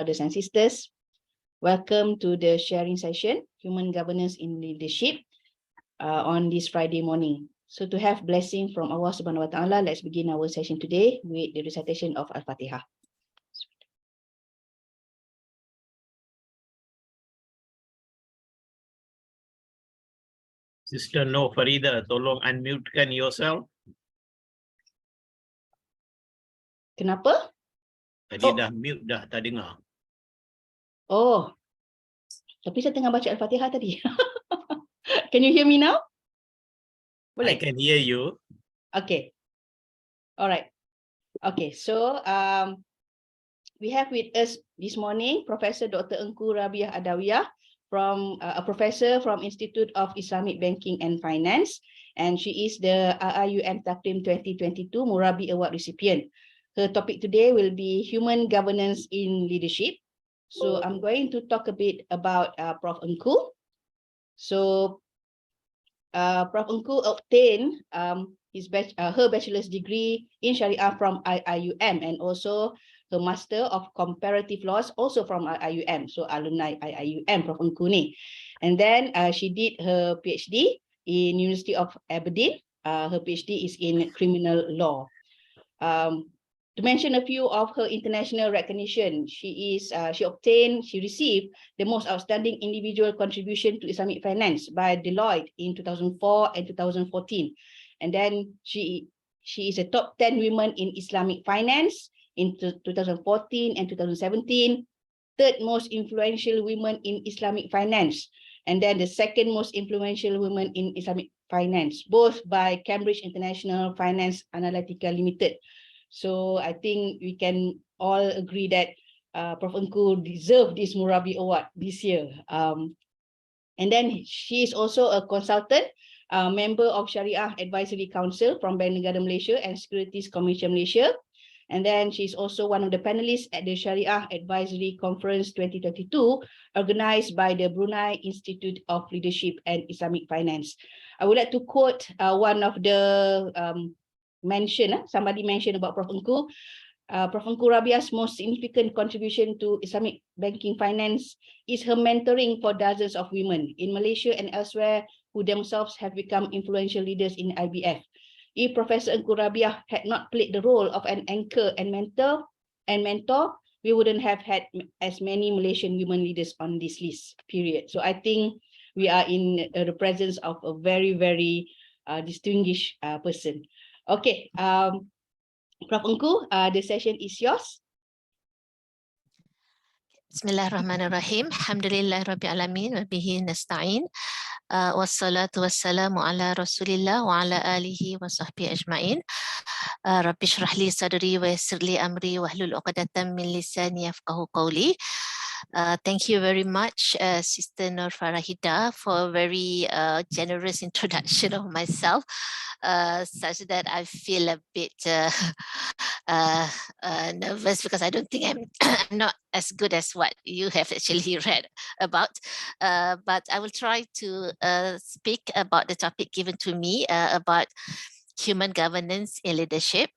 brothers and sisters. Welcome to the sharing session, Human Governance in Leadership, on this Friday morning. So to have blessing from Allah Subhanahu Wa Taala, let's begin our session today with the recitation of Al-Fatihah. Sister No Farida, tolong unmute-kan yourself. Kenapa? Tadi dah mute dah, tak dengar. Oh, tapi saya tengah baca Al-Fatihah tadi. Can you hear me now? I Boleh? can hear you. Okay. All right. Okay, so we have with us this morning Professor Dr. Engku Rabiah Adawiah, from a professor from Institute of Islamic Banking and Finance, and she is the RIUM Takrim 2022 Murabi Award recipient. Her topic today will be human governance in leadership. So I'm going to talk a bit about Prof. Engku. So Prof. Engku obtained her bachelor's degree in Sharia from IIUM, and also her Master of Comparative Laws also from IIUM. So alumni IIUM, Prof. Engku ni. And then she did her PhD in University of Aberdeen. Her PhD is in criminal law. To mention a few of her international recognition, she received the most outstanding individual contribution to Islamic finance by Deloitte in 2004 and 2014. And then she is a top 10 women in Islamic finance in 2014 and 2017, third most influential women in Islamic finance, and then the second most influential women in Islamic finance, both by Cambridge International Finance Analytica Limited. So I think we can all agree that Prof. Engku deserved this Murabi Award this year. And then she is also a consultant, member of Sharia Advisory Council from Bank Negara Malaysia and Securities Commission Malaysia. And then she's also one of the panelists at the Sharia Advisory Conference 2022, organized by the Brunei Institute of Leadership and Islamic Finance. I would like to quote one of the somebody mentioned about Prof. Engku. Prof. Engku Rabiah's most significant contribution to Islamic banking finance is her mentoring for dozens of women in Malaysia and elsewhere who themselves have become influential leaders in IBF. If Professor Engku Rabiah had not played the role of an anchor and mentor, we wouldn't have had as many Malaysian women leaders on this list, period. So I think we are in the presence of a very, very distinguished person. Okay, Prof. Engku, the session is yours. Bismillahirrahmanirrahim. Alhamdulillah Rabbil Alamin wa bihi nasta'in. Wassalatu wassalamu ala Rasulillah wa ala alihi wa sahbihi ajma'in. Rabbi shrah li sadri wa yassir li amri wa hlul 'uqdatam min lisani yafqahu qawli. Thank you very much, Sister Nur Farahida, for a very generous introduction of myself, such that I feel a bit nervous because I don't think I'm not as good as what you have actually read about. But I will try to speak about the topic given to me about human governance in leadership.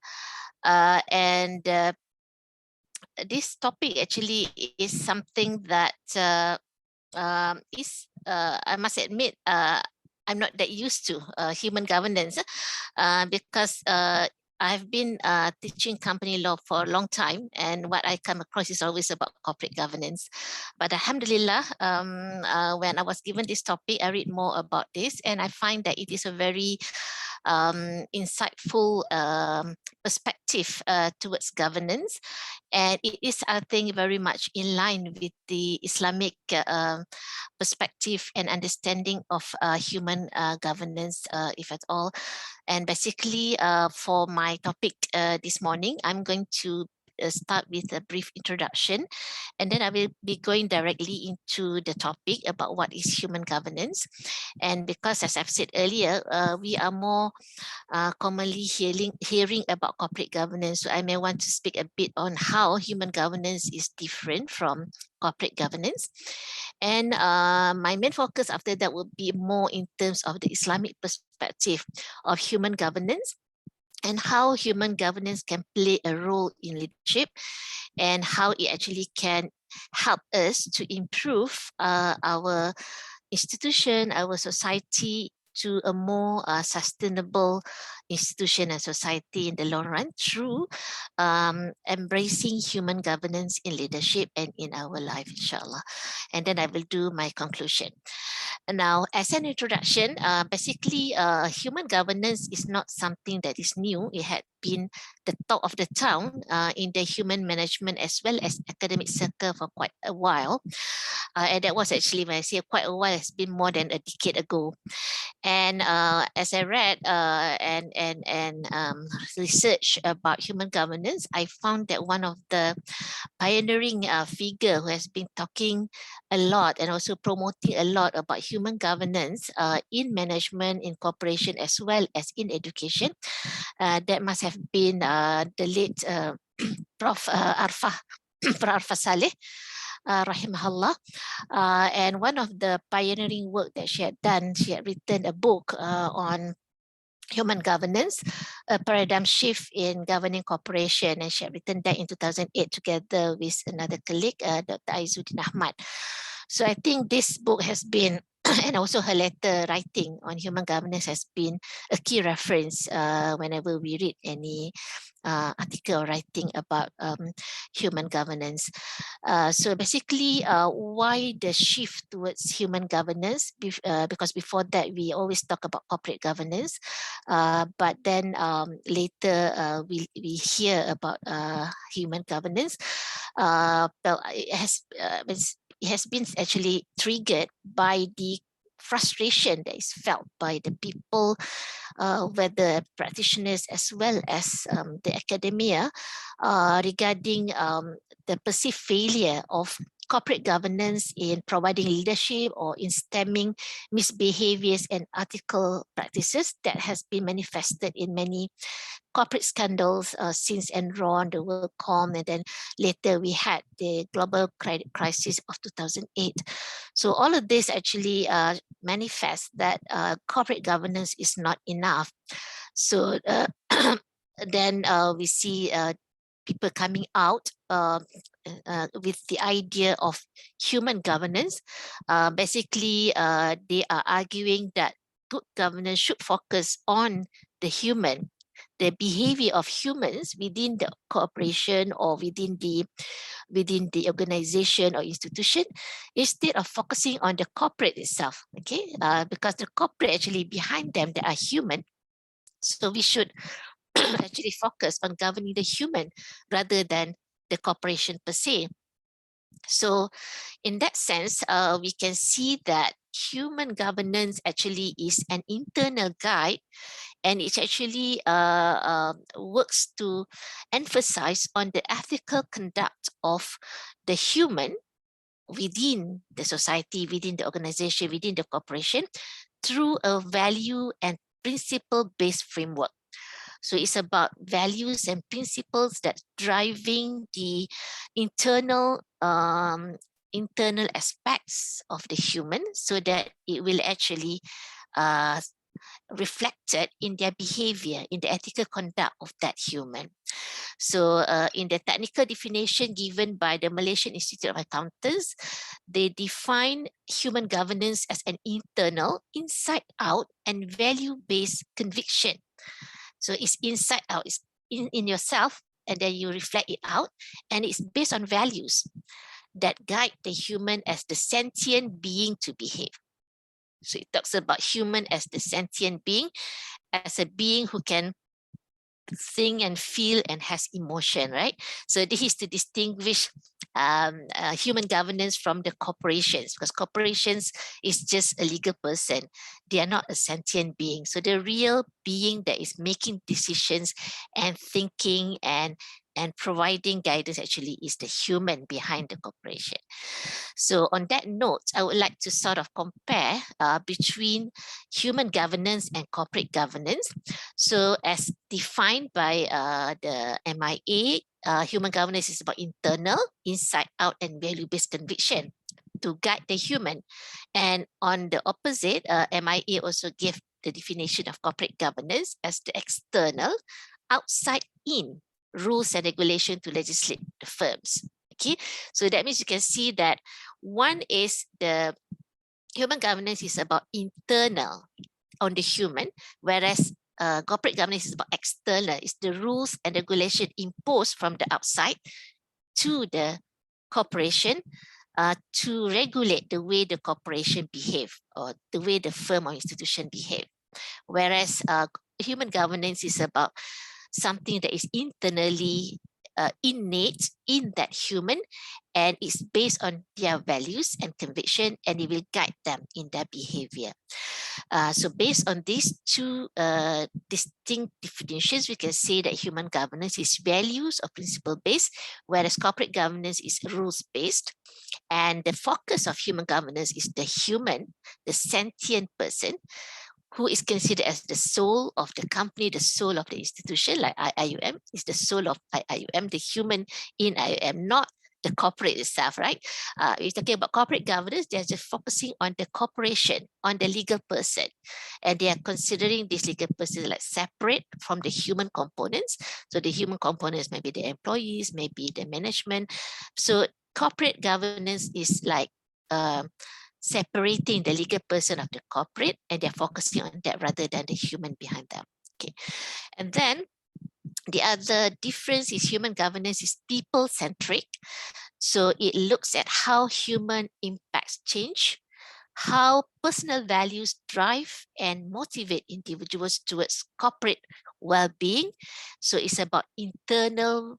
This topic actually is something that I must admit, I'm not that used to human governance because I've been teaching company law for a long time, and what I come across is always about corporate governance. But alhamdulillah, when I was given this topic, I read more about this, and I find that it is a very insightful perspective towards governance, and it is, I think, very much in line with the Islamic perspective and understanding of human governance, if at all. And basically, for my topic this morning, I'm going to start with a brief introduction, and then I will be going directly into the topic about what is human governance. And because, as I've said earlier, we are more commonly hearing about corporate governance, so I may want to speak a bit on how human governance is different from corporate governance. And my main focus after that will be more in terms of the Islamic perspective of human governance, and how human governance can play a role in leadership, and how it actually can help us to improve our institution, our society to a more sustainable institution and society in the long run through embracing human governance in leadership and in our life, inshallah. And then I will do my conclusion. Now, as an introduction, basically, human governance is not something that is new. It had been the talk of the town in the human management as well as academic circle for quite a while. And that was actually, when I say quite a while, it's been more than a decade ago. And as I read and research about human governance, I found that one of the pioneering figure who has been talking a lot and also promoting a lot about human governance in management, in corporation, as well as in education, that must have been the late Prof. Arfa Saleh, rahimahullah. And one of the pioneering work that she had done, she had written a book on human governance, a paradigm shift in governing corporation, and she had written that in 2008 together with another colleague, Dr. Aizuddin Ahmad. So I think this book has been, and also her letter writing on human governance has been a key reference whenever we read any article or writing about human governance. So basically, why the shift towards human governance? Because before that, we always talk about corporate governance, but then later we hear about human governance. It has been actually triggered by the frustration that is felt by the people, whether practitioners as well as the academia, regarding the perceived failure of corporate governance in providing leadership or in stemming misbehaviors and ethical practices that has been manifested in many corporate scandals since Enron, the WorldCom, and then later we had the global credit crisis of 2008. So all of this actually manifests that corporate governance is not enough. So then we see people coming out with the idea of human governance. Basically, they are arguing that good governance should focus on the human, the behavior of humans within the corporation or within the organization or institution, instead of focusing on the corporate itself. Okay, because the corporate actually behind them, they are human. So we should actually focus on governing the human rather than the corporation per se. So in that sense, we can see that human governance actually is an internal guide, and it actually works to emphasize on the ethical conduct of the human within the society, within the organization, within the corporation, through a value and principle-based framework. So it's about values and principles that driving the internal aspects of the human, so that it will actually reflected in their behavior, in the ethical conduct of that human. So in the technical definition given by the Malaysian Institute of Accountants, they define human governance as an internal, inside out, and value-based conviction. So it's inside out, it's in yourself, and then you reflect it out, and it's based on values that guide the human as the sentient being to behave. So it talks about human as the sentient being, as a being who can think and feel and has emotion, right? So this is to distinguish human governance from the corporations, because corporations is just a legal person. They are not a sentient being. So the real being that is making decisions and thinking and providing guidance actually is the human behind the corporation. So on that note, I would like to sort of compare between human governance and corporate governance. So as defined by the MIA, human governance is about internal, inside out, and value-based conviction to guide the human. And on the opposite, MIA also gave the definition of corporate governance as the external, outside in rules and regulation to legislate the firms. Okay, so that means you can see that one is the human governance is about internal on the human, whereas corporate governance is about external. It's the rules and regulation imposed from the outside to the corporation to regulate the way the corporation behave or the way the firm or institution behave. Whereas human governance is about something that is internally innate in that human, and it's based on their values and conviction, and it will guide them in their behavior. So based on these two distinct definitions, we can say that human governance is values or principle based, whereas corporate governance is rules based. And the focus of human governance is the human, the sentient person, who is considered as the soul of the company, the soul of the institution, like IUM is the soul of IUM, the human in IUM, not the corporate itself, right? We're talking about corporate governance, they're just focusing on the corporation, on the legal person. And they are considering this legal person like separate from the human components. So the human components may be the employees, maybe the management. So corporate governance is like separating the legal person of the corporate, and they're focusing on that rather than the human behind them. Okay, and then the other difference is human governance is people-centric. So it looks at how human impacts change, how personal values drive and motivate individuals towards corporate well-being. So it's about internally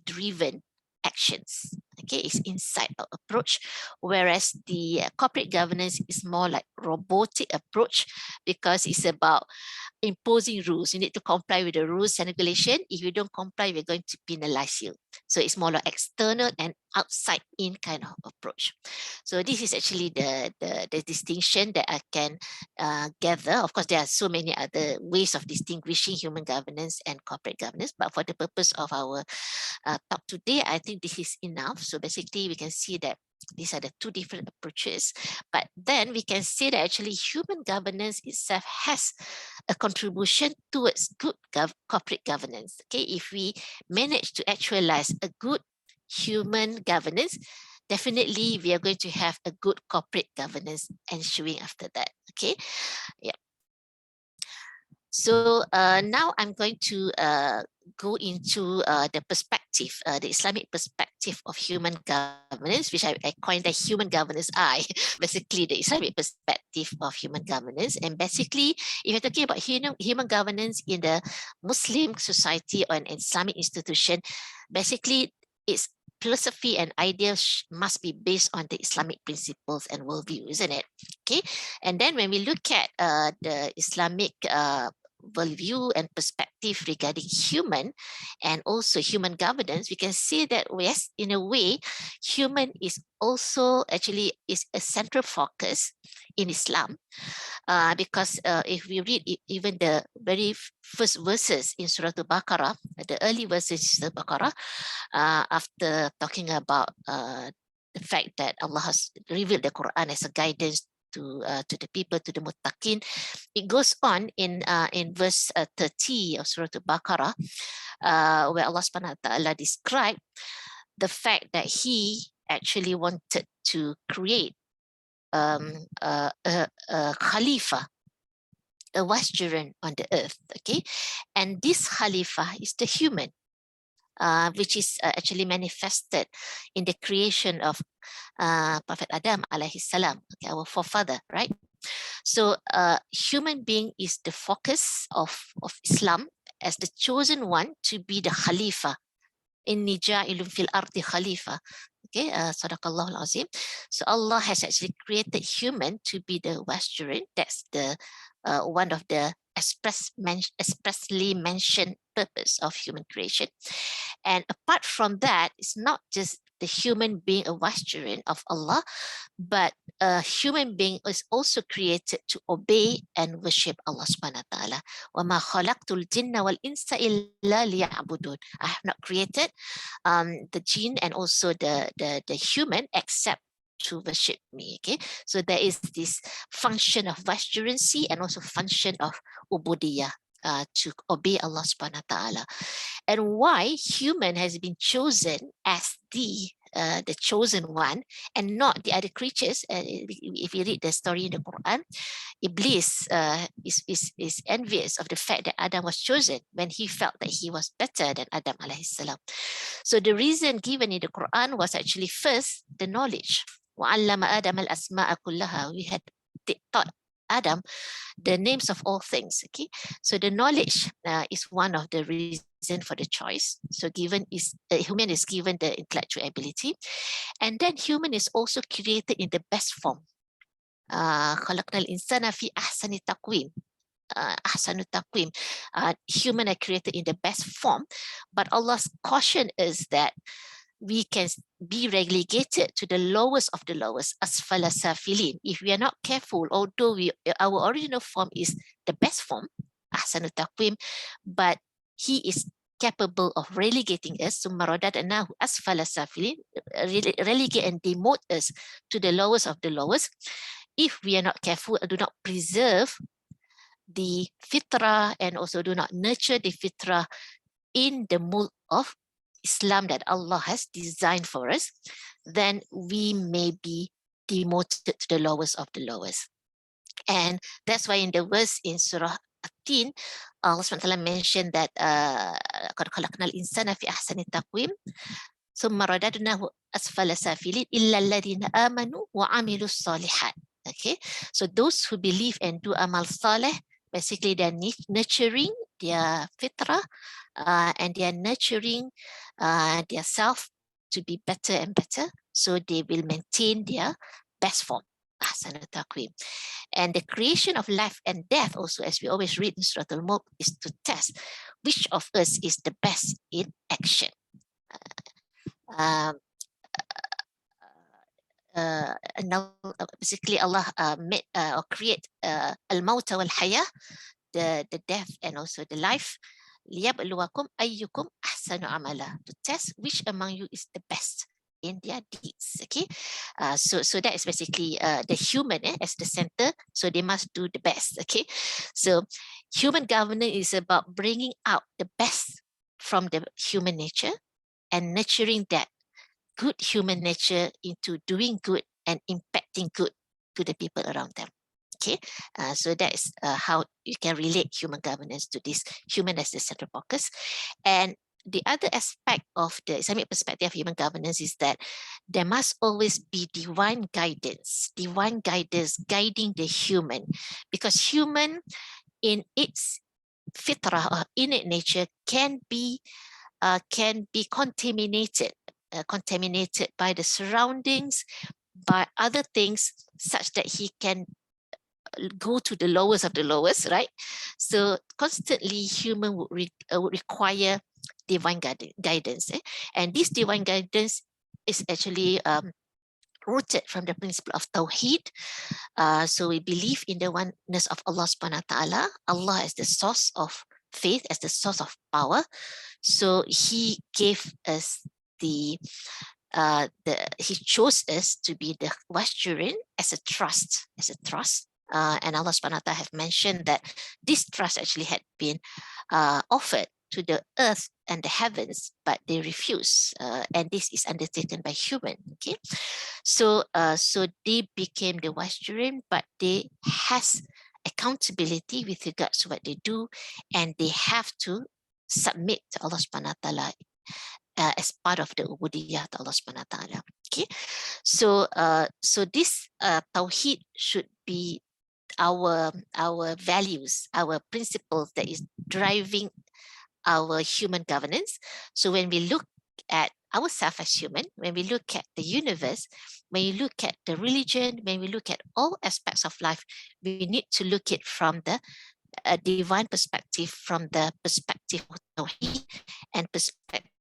driven actions. Okay, it's inside our approach, whereas the corporate governance is more like robotic approach because it's about imposing rules. You need to comply with the rules and regulation. If you don't comply, we're going to penalize you. So it's more like external and outside in kind of approach. So this is actually the distinction that I can gather. Of course, there are so many other ways of distinguishing human governance and corporate governance, but for the purpose of our talk today, I think this is enough. So basically, we can see that these are the two different approaches, but then we can say that actually human governance itself has a contribution towards good corporate governance. Okay, if we manage to actualize a good human governance, definitely we are going to have a good corporate governance ensuing after that. Okay, yeah. So now I'm going to go into the perspective, the Islamic perspective of human governance, which I coined the human governance eye, basically the Islamic perspective of human governance. And basically, if you're talking about human governance in the Muslim society or an Islamic institution, basically it's philosophy and ideas must be based on the Islamic principles and worldview, isn't it? Okay, and then when we look at the Islamic worldview and perspective regarding human and also human governance, we can see that yes, in a way, human is also actually is a central focus in Islam, because if we read even the very first verses in Surah Al-Baqarah, the early verses of Al-Baqarah, after talking about the fact that Allah has revealed the Quran as a guidance to the people, to the muttaqin, it goes on in verse 30 of Surah Al-Baqarah, where Allah subhanahu wa ta'ala described the fact that he actually wanted to create a Khalifa, a vicegerent on the earth. Okay, and this Khalifa is the human, which is actually manifested in the creation of Prophet Adam alayhi salam, okay, our forefather, right? So human being is the focus of Islam as the chosen one to be the Khalifa. Inni ja'ilun fil ardi Khalifa. Okay, Sadaqallahu al-Azim. So Allah has actually created human to be the vicegerent. That's the one of the expressly mentioned purpose of human creation. And apart from that, it's not just the human being a vicegerent of Allah, but a human being is also created to obey and worship Allah subhanahu wa ta'ala. وَمَا خَلَقْتُ الْجِنَّ وَالْإِنسَ إِلَّا لِيَعْبُدُونَ. I have not created the jinn and also the human except to worship me. Okay, so there is this function of vicegerency and also function of ubudiyah, to obey Allah subhanahu wa ta'ala. And why human has been chosen as the chosen one and not the other creatures. If you read the story in the Quran, Iblis is envious of the fact that Adam was chosen when he felt that he was better than Adam alayhi salam. So the reason given in the Quran was actually first the knowledge. وَعَلَّمَ آدَمَ الْأَسْمَاءَ كُلَّهَا. We had taught Adam the names of all things. Okay, so the knowledge is one of the reasons for the choice. So given is human is given the intellectual ability, and then human is also created in the best form. خلقنا الإنسان في أحسن تقويم. أحسن تقويم. Human are created in the best form, but Allah's caution is that we can be relegated to the lowest of the lowest, asfala safilin. If we are not careful, although our original form is the best form, ahsanu taqwim, but he is capable of relegating us, summa radadnahu asfala safilin, relegate and demote us to the lowest of the lowest. If we are not careful and do not preserve the fitrah and also do not nurture the fitrah in the mold of Islam that Allah has designed for us, then we may be demoted to the lowest of the lowest. And that's why in the verse in Surah At-Tin, Allah SWT mentioned that قَدْ خَلَقْنَا الْإِنسَانَ فِي أَحْسَنِ تَقْوِيمٍ ثُمَّ رَدَدْنَاهُ أَسْفَلَ سَافِلِينَ إِلَّا الَّذِينَ آمَنُوا وَعَمِلُوا الصَّالِحَاتِ. Okay, so those who believe and do amal saleh, basically they're nurturing their fitrah and they're nurturing their self to be better and better, so they will maintain their best form. And the creation of life and death also, as we always read in Surah Al-Mulk, is to test which of us is the best in action. Now, basically Allah made or create al-mauta wal-haya, the death and also the life, liyabluwakum ayyukum ahsanu amala, to test which among you is the best in their deeds. Okay, so that is basically the human as the center, so they must do the best. Okay, so human governance is about bringing out the best from the human nature and nurturing that good human nature into doing good and impacting good to the people around them. Okay, so that is how you can relate human governance to this human as the central focus. And the other aspect of the Islamic perspective of human governance is that there must always be divine guidance guiding the human, because human in its fitrah or innate nature can be contaminated by the surroundings, by other things, such that he can go to the lowest of the lowest, right? So constantly human would require divine guidance. And this divine guidance is actually rooted from the principle of Tawheed. So we believe in the oneness of Allah subhanahu wa ta'ala, Allah as the source of faith, as the source of power. So he gave us he chose us to be the Wasjurin as a trust, and Allah subhanahu wa ta'ala have mentioned that this trust actually had been offered to the earth and the heavens, but they refuse, and this is undertaken by human. Okay, so they became the Wasjurin, but they has accountability with regards to what they do, and they have to submit to Allah subhanahu wa ta'ala as part of the ubudiyah to Allah subhanahu wa ta'ala. Okay, so this Tawheed should be our values, our principles that is driving our human governance. So when we look at ourselves as human, when we look at the universe, when we look at the religion, when we look at all aspects of life, we need to look at from the divine perspective, from the perspective of Tawheed and perspective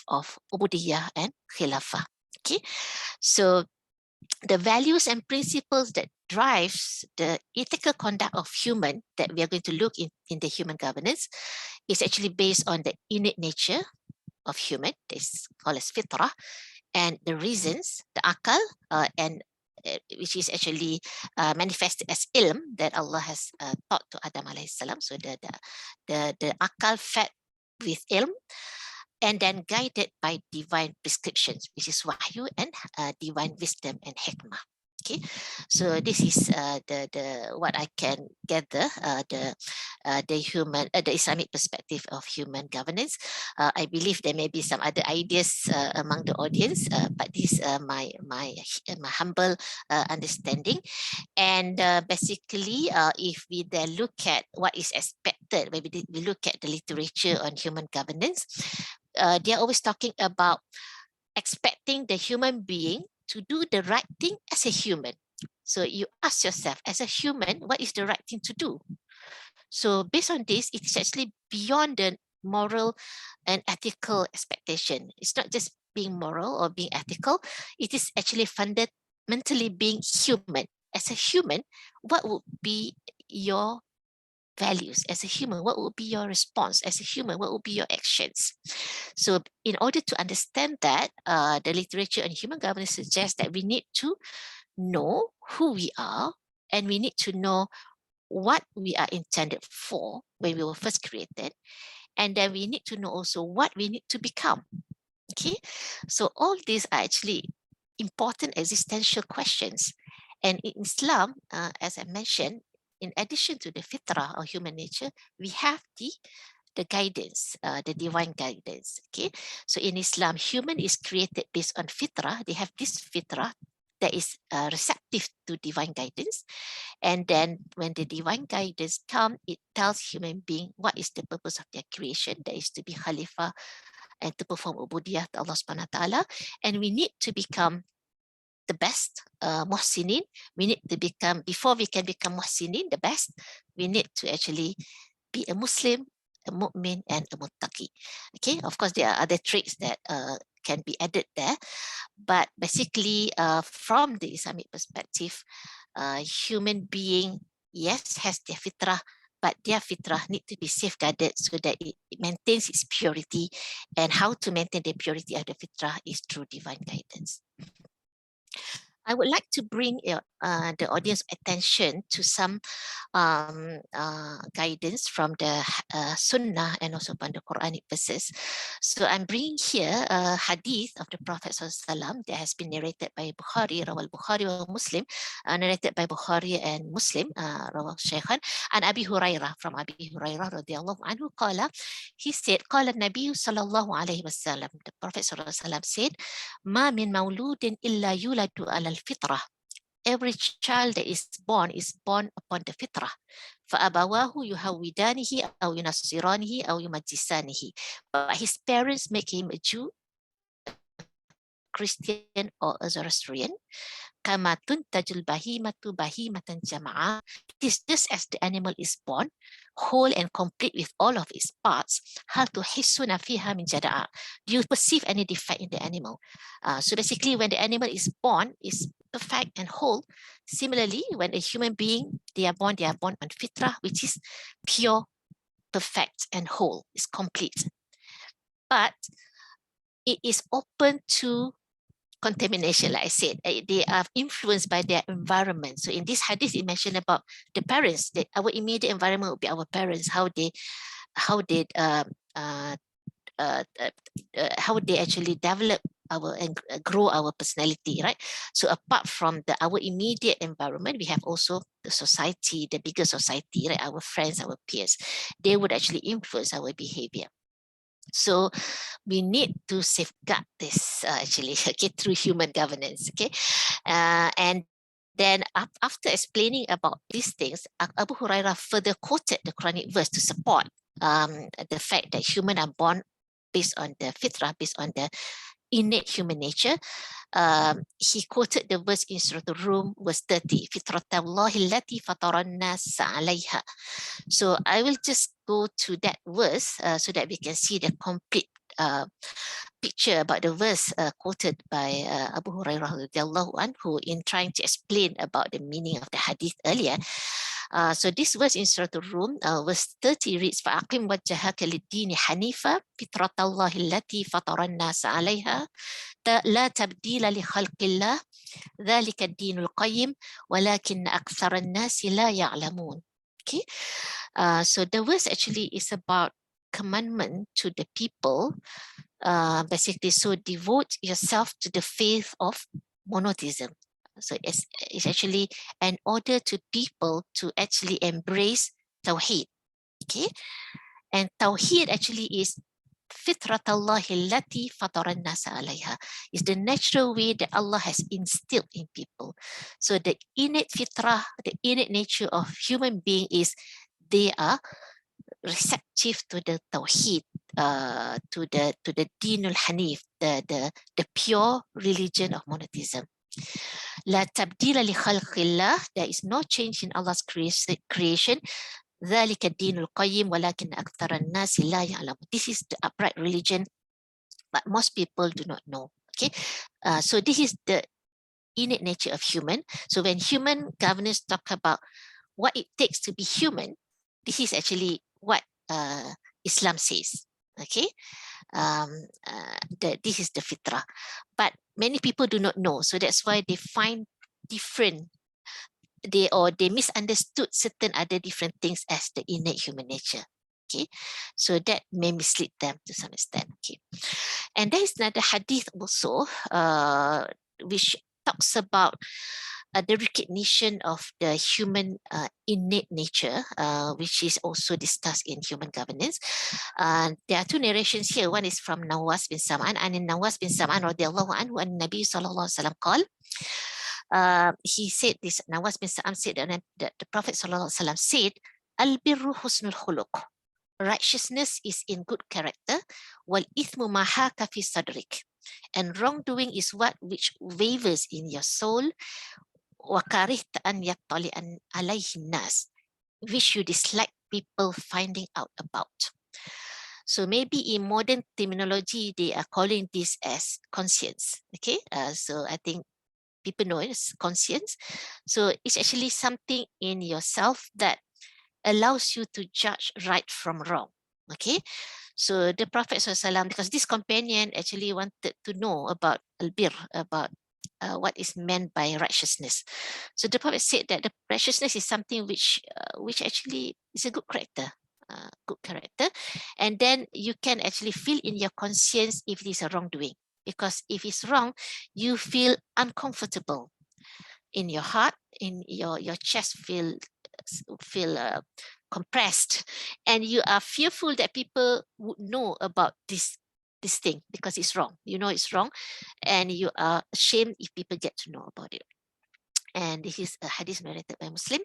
of ubudiyah and khilafah. Okay, so the values and principles that drives the ethical conduct of human that we are going to look in the human governance is actually based on the innate nature of human, this called as fitrah, and the reasons, the akal, and which is actually manifested as ilm that Allah has taught to Adam alayhi salam. So the akal fed with ilm, and then guided by divine prescriptions, which is wahyu and divine wisdom and hikmah. Okay, so this is the what I can gather the Islamic perspective of human governance. I believe there may be some other ideas among the audience, but this is my humble understanding. And basically, if we then look at what is expected, maybe we look at the literature on human governance, they are always talking about expecting the human being to do the right thing as a human. So you ask yourself, as a human, what is the right thing to do? So based on this, it is actually beyond the moral and ethical expectation. It's not just being moral or being ethical. It is actually fundamentally being human. As a human, what would be your values as a human? What would be your response as a human? What would be your actions? So in order to understand that, the literature on human governance suggests that we need to know who we are, and we need to know what we are intended for when we were first created, and then we need to know also what we need to become. Okay, so all these are actually important existential questions. And in Islam, as I mentioned, in addition to the fitrah or human nature, we have the guidance, the divine guidance. Okay, so in Islam, human is created based on fitrah. They have this fitrah that is receptive to divine guidance. And then when the divine guidance comes, it tells human being what is the purpose of their creation. That is to be Khalifah and to perform ubudiyah to Allah subhanahu wa ta'ala. And we need to become the best muhsinin. We need to become, before we can become muhsinin, the best, we need to actually be a Muslim, a mu'min, and a muttaqi. Okay, of course, there are other traits that can be added there. But basically, from the Islamic perspective, human being, yes, has their fitrah, but their fitrah need to be safeguarded so that it maintains its purity. And how to maintain the purity of the fitrah is through divine guidance. I would like to bring the audience attention to some guidance from the Sunnah and also from the Quranic verses. So I'm bringing here a hadith of the Prophet ﷺ that has been narrated by Bukhari, Rawal Bukhari or Muslim, narrated by Bukhari and Muslim, Rawal Shaykhan, and Abi Hurairah, from Abi Hurairah radiallahu anhu, qala, he said, qala Nabi sallallahu alayhi wasallam, the Prophet ﷺ said, ma min mauludin illa yuladu ala al-fitrah. Every child that is born upon the fitrah. فَأَبَوَاهُ يُهَوِّدَانِهِ أَوْ يُنَصِّرَانِهِ أَوْ يُمَجِّسَانِهِ. But his parents make him a Jew, Christian, or a Zoroastrian. كَمَا تُنْتَجُ الْبَهِيمَةُ بَهِيمَةً جَمْعًا. It is just as the animal is born, whole and complete with all of its parts. هَلْ تُحِسُّنَ فِيهَا مِنْ جَدَعَ. Do you perceive any defect in the animal? So basically, when the animal is born, is perfect and whole. Similarly, when a human being, they are born on fitrah, which is pure, perfect, and whole, is complete. But it is open to contamination, like I said. They are influenced by their environment. So in this hadith, it mentioned about the parents. That our immediate environment would be our parents, how they actually develop and grow our personality, right? So apart from our immediate environment, we have also the society, the bigger society, right? Our friends, our peers, they would actually influence our behavior. So we need to safeguard this actually, okay, through human governance, okay? And then after explaining about these things, Abu Hurairah further quoted the Quranic verse to support the fact that humans are born based on the fitrah, based on the innate human nature. He quoted the verse in Surah Al-Rum, verse 30, fitratallahi allati fataran nas 'alayha. So I will just go to that verse so that we can see the complete picture about the verse quoted by Abu Hurairah radiallahu anhu in trying to explain about the meaning of the hadith earlier. So this verse in Surah Al-Rum, verse 30 reads, فَأَقِمْ وَجَّهَكَ لِلدِّينِ حَنِيفًا فِطْرَةَ اللَّهِ الَّتِي فَطَرَ النَّاسَ عَلَيْهَا لَا تَبْدِيلَ لِخَلْقِ اللَّهِ ذَلِكَ الدِّينُ الْقَيِّمُ وَلَكِنَّ أَكْثَرَ النَّاسِ لَا يَعْلَمُونَ. Okay, so the verse actually is about commandment to the people. Basically, so devote yourself to the faith of monotheism. So it's actually an order to people to actually embrace Tawheed. Okay, and Tawheed actually is فطرة الله التي فطر الناس عليها. Is the natural way that Allah has instilled in people. So the innate fitrah, the innate nature of human being is they are receptive to the Tawheed, to the Din al-Hanif, the pure religion of monotheism. لا تبديل لخلق الله. There is no change in Allah's creation. ذلك الدين القيم ولكن أكثر الناس لا يعلم. This is the upright religion, but most people do not know. Okay, so this is the innate nature of human. So when human governors talk about what it takes to be human, this is actually what Islam says. Okay, this is the fitrah, but many people do not know, so that's why they find different. They misunderstood certain other different things as the innate human nature. Okay, so that may mislead them to some extent. Okay, and there is another hadith also, which talks about the recognition of the human innate nature, which is also discussed in human governance. There are two narrations here. One is from Nawas bin Sam'an, and in Nawas bin Sam'an radiyallahu anhu, and Nabi sallallahu alaihi wasallam called. He said this, Nawas bin Sam'an said that the Prophet sallallahu alaihi wasallam said, Al-birru husnul khuluq. Righteousness is in good character. Wal ithmu ma haka fi sadrik. And wrongdoing is what which wavers in your soul. Wa karihta an yattali'an alayhi nas, which you dislike people finding out about. So maybe in modern terminology, they are calling this as conscience. Okay, so I think people know it as conscience. So it's actually something in yourself that allows you to judge right from wrong. Okay, so the Prophet ﷺ, because this companion actually wanted to know about al-bir, about what is meant by righteousness. So the Prophet said that the righteousness is something which actually is a good character. And then you can actually feel in your conscience if it is a wrongdoing, because if it's wrong, you feel uncomfortable in your heart, in your chest feel compressed, and you are fearful that people would know about this thing because it's wrong. You know it's wrong, and you are ashamed if people get to know about it. And this is a hadith narrated by Muslim.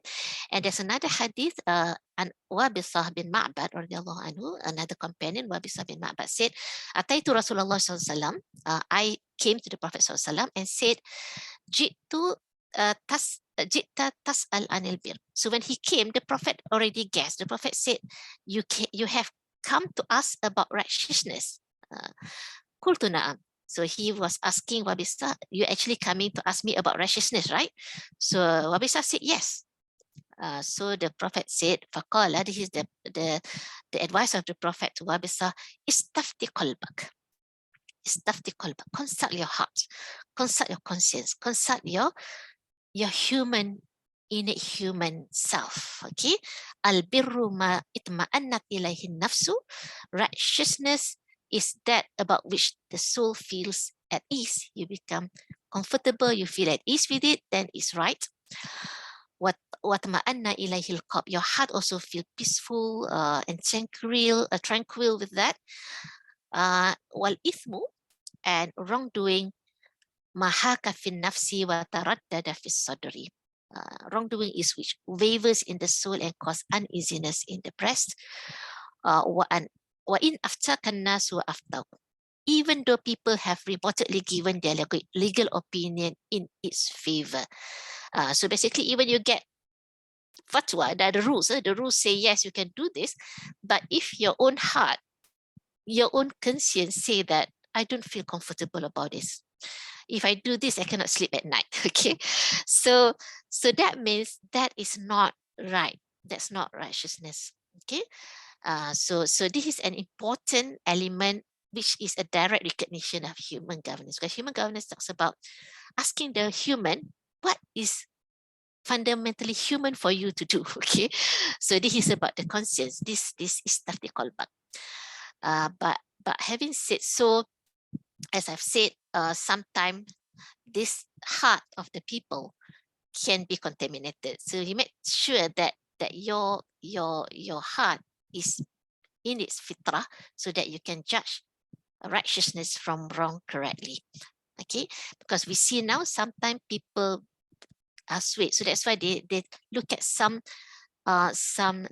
And there's another hadith, an Wabisah bin Ma'bad radhiyallahu anhu, another companion, Wabisah bin Ma'bad said, Ataitu Rasulullah sallallahu alaihi wasallam, I came to the Prophet sallallahu alaihi wasallam and said, Jitu Jitta tas'al anil bir. So when he came, the Prophet already guessed. The Prophet said, you have come to us about righteousness. Qultu na'am. So he was asking Wabisa, you're actually coming to ask me about righteousness, right? So Wabisa said, yes. So the Prophet said, Faqala, this is the advice of the Prophet to Wabisa, Istafti qalbak. Istafti qalbak. Consult your heart. Consult your conscience. Consult your human, innate human self. Okay. Al-birru ma itma'annat ilayhi nafsu. Righteousness is that about which the soul feels at ease. You become comfortable, you feel at ease with it, then it's right. Watma'anna ilayhi al-qalb. Your heart also feel peaceful and tranquil with that. Wal ithmu, and wrongdoing, mahaka fi nafsi wa taraddada fi sadri. Wrongdoing is which wavers in the soul and cause uneasiness in the breast. Wa in aftakan nas wa aftaw. Even though people have reportedly given their legal opinion in its favor. So basically, even you get fatwa, the rules say yes, you can do this, but if your own heart, your own conscience say that I don't feel comfortable about this. If I do this, I cannot sleep at night. Okay, so that means that is not right. That's not righteousness. Okay. So this is an important element, which is a direct recognition of human governance. Because human governance talks about asking the human what is fundamentally human for you to do. Okay. So this is about the conscience. This is stuff they call bug. But having said so, as I've said, sometimes this heart of the people can be contaminated. So you make sure that your heart is in its fitrah, so that you can judge righteousness from wrong correctly. Okay, because we see now sometimes people are swayed, so that's why they look at some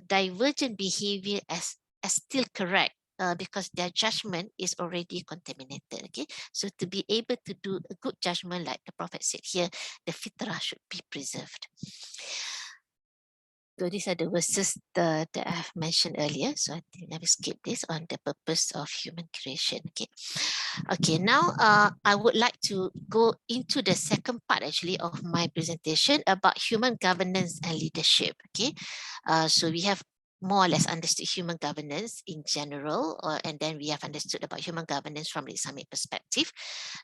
divergent behavior as still correct. Because their judgment is already contaminated. Okay, so to be able to do a good judgment, like the Prophet said here, the fitrah should be preserved. So these are the verses that I've mentioned earlier. So I think let me skip this on the purpose of human creation. Okay. Okay, now I would like to go into the second part actually of my presentation about human governance and leadership. Okay. So we have more or less understood human governance in general, and then we have understood about human governance from the Islamic perspective.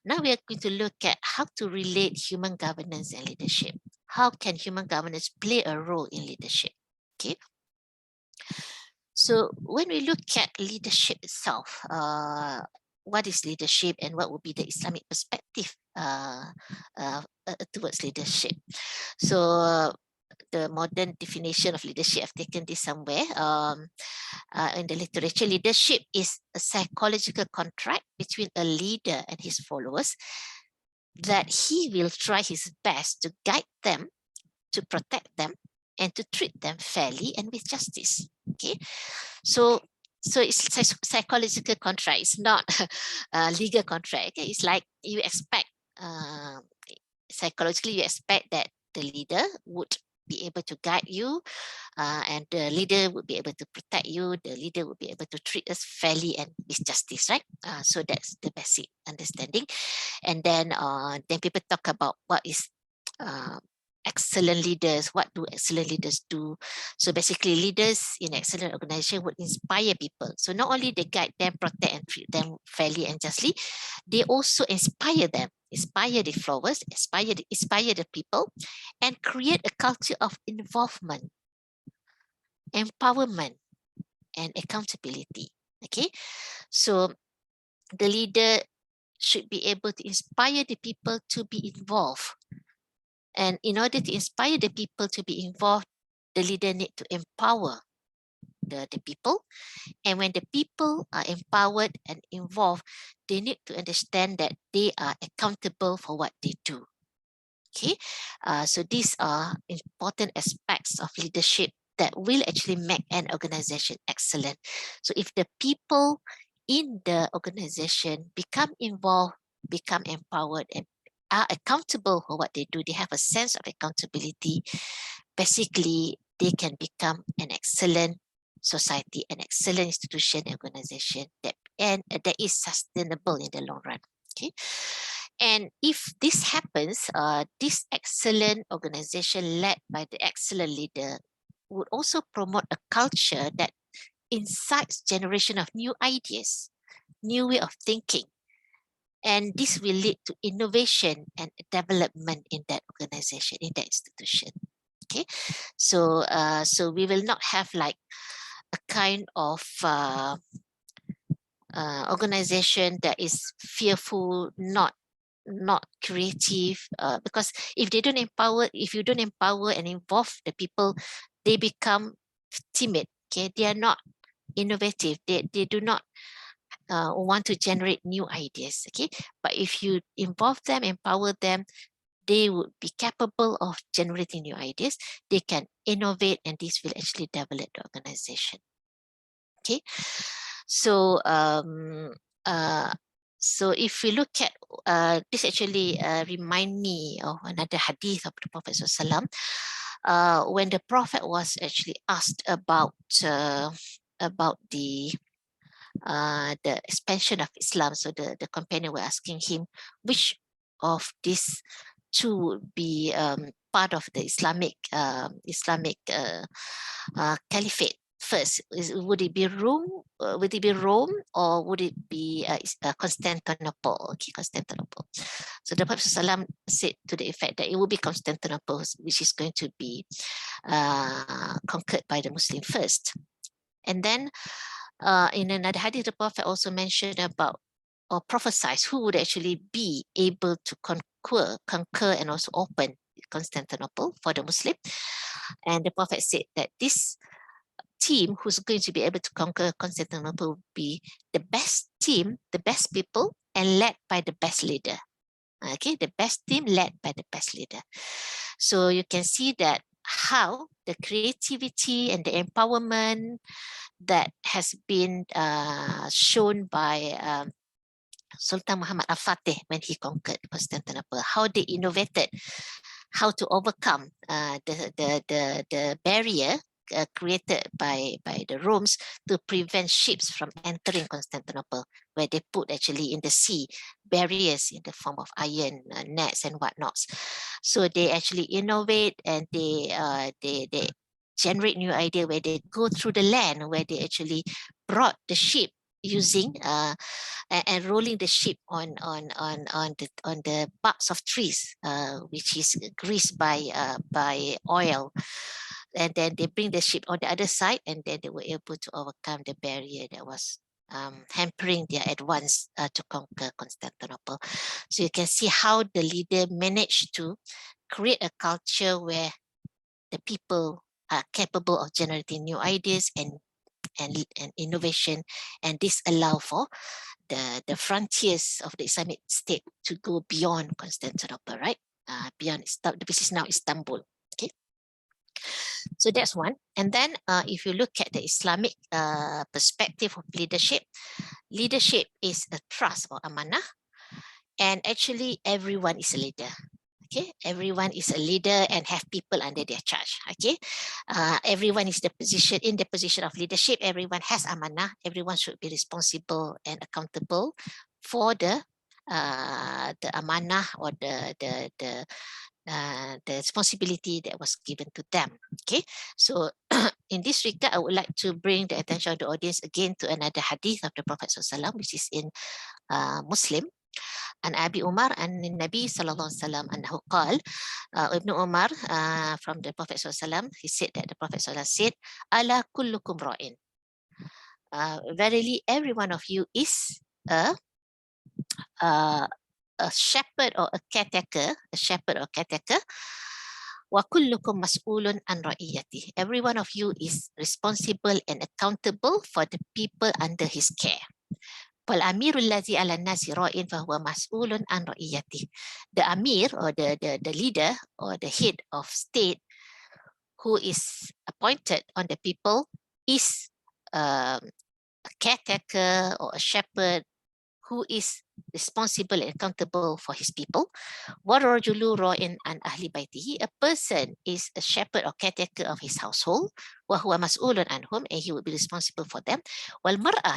Now we are going to look at how to relate human governance and leadership. How can human governance play a role in leadership? Okay. So when we look at leadership itself, what is leadership and what would be the Islamic perspective towards leadership? So the modern definition of leadership, I've taken this somewhere in the literature. Leadership is a psychological contract between a leader and his followers, that he will try his best to guide them, to protect them, and to treat them fairly and with justice. Okay, so it's psychological contract. It's not a legal contract. Okay, it's like you expect psychologically, you expect that the leader would be able to guide you, and the leader would be able to protect you. The leader would be able to treat us fairly and with justice, right? So that's the basic understanding. And then people talk about what is excellent leaders. What do excellent leaders do? So basically, leaders in excellent organization would inspire people. So not only they guide them, protect and treat them fairly and justly, they also inspire them, inspire the followers, inspire the people, and create a culture of involvement, empowerment, and accountability. Okay, so the leader should be able to inspire the people to be involved. And in order to inspire the people to be involved, the leader need to empower the people. And when the people are empowered and involved, they need to understand that they are accountable for what they do. Okay, so these are important aspects of leadership that will actually make an organization excellent. So if the people in the organization become involved, become empowered, and are accountable for what they do, they have a sense of accountability, basically they can become an excellent society, an excellent institution, organization that is sustainable in the long run. Okay, and if this happens, this excellent organization led by the excellent leader would also promote a culture that incites generation of new ideas, new way of thinking. And this will lead to innovation and development in that organization, in that institution. Okay, so so we will not have like a kind of organization that is fearful, not creative, because if you don't empower and involve the people, they become timid. Okay, they are not innovative. They do not want to generate new ideas. Okay, but if you involve them, empower them, they would be capable of generating new ideas. They can innovate, and this will actually develop the organization. Okay, so so if we look at this, actually remind me of another hadith of the Prophet ﷺ, when the Prophet was actually asked about the expansion of Islam. So the companion were asking him, which of these two would be part of the Islamic caliphate first? Would it be Rome? Would it be Rome, or would it be Constantinople? Okay, Constantinople. So the Prophet ﷺ said to the effect that it will be Constantinople, which is going to be conquered by the Muslim first. And then in another hadith, the Prophet also mentioned about or prophesied who would actually be able to conquer and also open Constantinople for the Muslim. And the Prophet said that this team who's going to be able to conquer Constantinople will be the best team, the best people, and led by the best leader. Okay, the best team led by the best leader. So you can see that how the creativity and the empowerment that has been shown by Sultan Muhammad Al-Fatih when he conquered Constantinople, how they innovated, how to overcome the barrier created by the Romans to prevent ships from entering Constantinople, where they put actually in the sea barriers in the form of iron nets and whatnots. So they actually innovate, and they generate new idea where they go through the land, where they actually brought the ship using and rolling the ship on the barks of trees, which is greased by oil, and then they bring the ship on the other side, and then they were able to overcome the barrier that was hampering their advance to conquer Constantinople. So you can see how the leader managed to create a culture where the people are capable of generating new ideas and innovation, and this allow for the frontiers of the Islamic state to go beyond Constantinople, right? Beyond this is now Istanbul. Okay, so that's one. And then if you look at the Islamic perspective of leadership, leadership is a trust or amanah, and actually everyone is a leader. Okay, everyone is a leader and have people under their charge. Okay, everyone is in the position of leadership. Everyone has amanah. Everyone should be responsible and accountable for the amanah or the responsibility that was given to them. Okay, so in this regard, I would like to bring the attention of the audience again to another hadith of the Prophet ﷺ, which is in Muslim. An Abi Umar and Nabi sallallahu alaihi wasallam anhu qal, Ibn Umar from the Prophet sallallahu, he said that the Prophet sallallahu said, ala kullukum ra'in. Verily every one of you is a shepherd or a caretaker, wa kullukum mas'ulun an ra'iyati. Every one of you is responsible and accountable for the people under his care. The Amir, or the leader or the head of state who is appointed on the people is a caretaker or a shepherd who is responsible and accountable for his people. A person is a shepherd or caretaker of his household, and he will be responsible for them.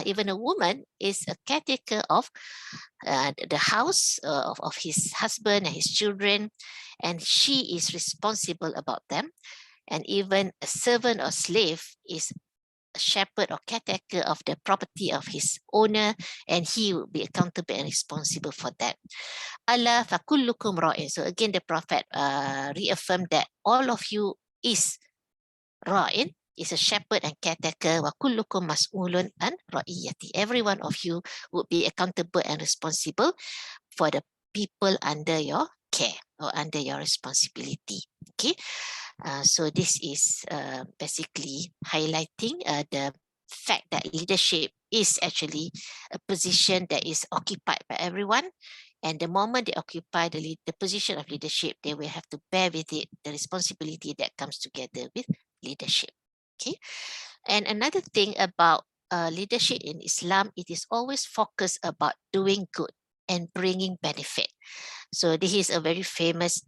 Even a woman is a caretaker of the house of his husband and his children, and she is responsible about them. And even a servant or slave is a shepherd or caretaker of the property of his owner, and he will be accountable and responsible for that. Allah fakullukum ra'in. So again, the Prophet reaffirmed that all of you is ra'in, is a shepherd and caretaker. Wa kullukum mas'ulun an ra'iyati. Every one of you would be accountable and responsible for the people under your care or under your responsibility. Okay. So this is basically highlighting the fact that leadership is actually a position that is occupied by everyone. And the moment they occupy the position of leadership, they will have to bear with it the responsibility that comes together with leadership. Okay. And another thing about leadership in Islam, it is always focused about doing good and bringing benefit. So this is a very famous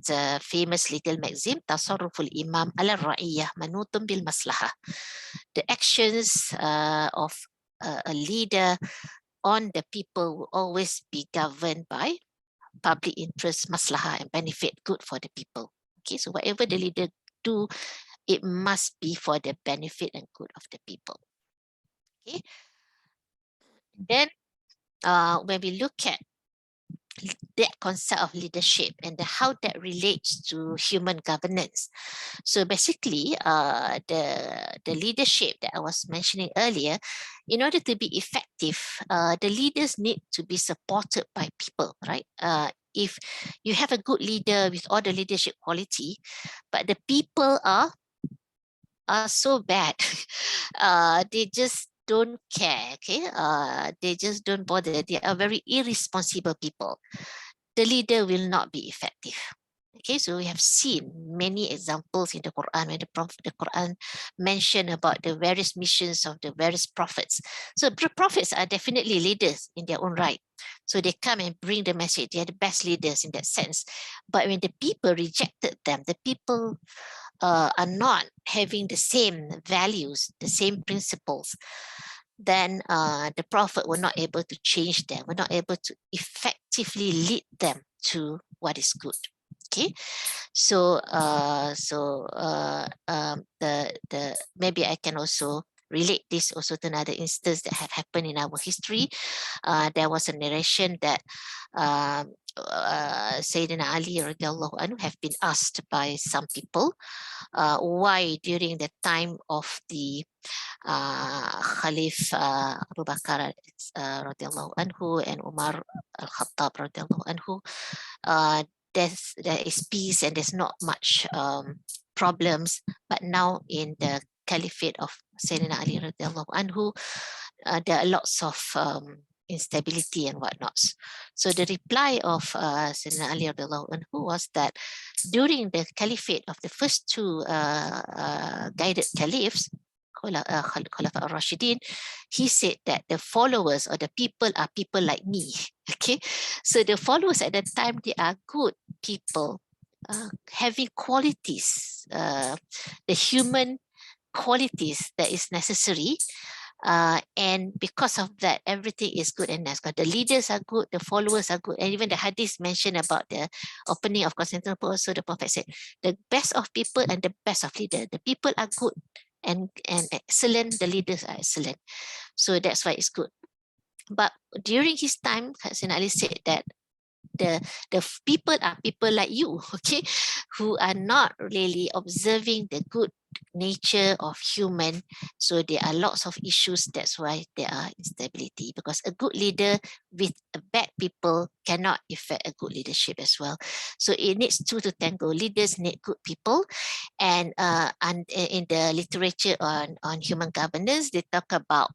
legal maxim, tasarruful imam ala ra'iyah manutun bil maslahah. The actions of a leader on the people will always be governed by public interest, maslahah, and benefit, good for the people. Okay, so whatever the leader do, it must be for the benefit and good of the people. Okay, then when we look at that concept of leadership and how that relates to human governance. So basically, the leadership that I was mentioning earlier, in order to be effective, the leaders need to be supported by people, right? If you have a good leader with all the leadership quality, but the people are so bad, they just don't care, okay? They just don't bother. They are very irresponsible people. The leader will not be effective. Okay, so we have seen many examples in the Quran where the Quran mentioned about the various missions of the various prophets. So the prophets are definitely leaders in their own right. So they come and bring the message. They are the best leaders in that sense. But when the people rejected them, the people are not having the same values, the same principles, then the prophet were not able to change them, were not able to effectively lead them to what is good. Okay, so the maybe I can also relate this also to another instance that have happened in our history. There was a narration that Sayyidina Ali radiallahu anhu have been asked by some people why during the time of the Khalif Abu Bakar radiallahu anhu and Umar al-Khattab radiallahu anhu, there is peace and there's not much problems, but now in the caliphate of Sayyidina Ali radiallahu anhu, there are lots of instability and whatnots. So the reply of Sayyidina Ali radiallahu anhu was that during the caliphate of the first two guided caliphs, Khulafa al-Rashidin, he said that the followers or the people are people like me. Okay, so the followers at that time, they are good people, having qualities, the human qualities that is necessary. And because of that, everything is good and nice. The leaders are good, the followers are good, and even the hadith mentioned about the opening of Constantinople. So the Prophet said, the best of people and the best of leaders. The people are good and excellent. The leaders are excellent. So that's why it's good. But during his time, Sayyidina Ali said that the people are people like you, okay, who are not really observing the good nature of human. So there are lots of issues. That's why there are instability, because a good leader with a bad people cannot effect a good leadership as well. So it needs two to tango. Leaders need good people, and in the literature on human governance, they talk about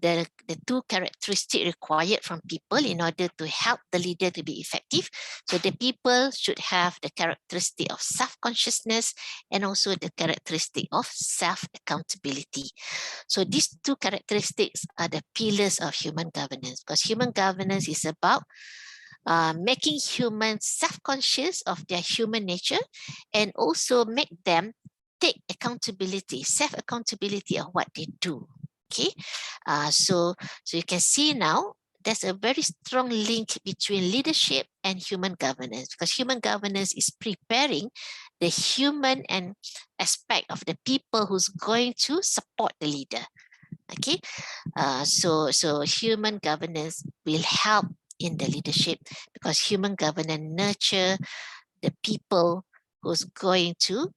the two characteristics required from people in order to help the leader to be effective. So the people should have the characteristic of self-consciousness and also the characteristic of self-accountability. So these two characteristics are the pillars of human governance, because human governance is about making humans self-conscious of their human nature and also make them take accountability, self-accountability of what they do. Okay, so you can see now there's a very strong link between leadership and human governance, because human governance is preparing the human and aspect of the people who's going to support the leader. Okay, so human governance will help in the leadership, because human governance nurture the people who's going to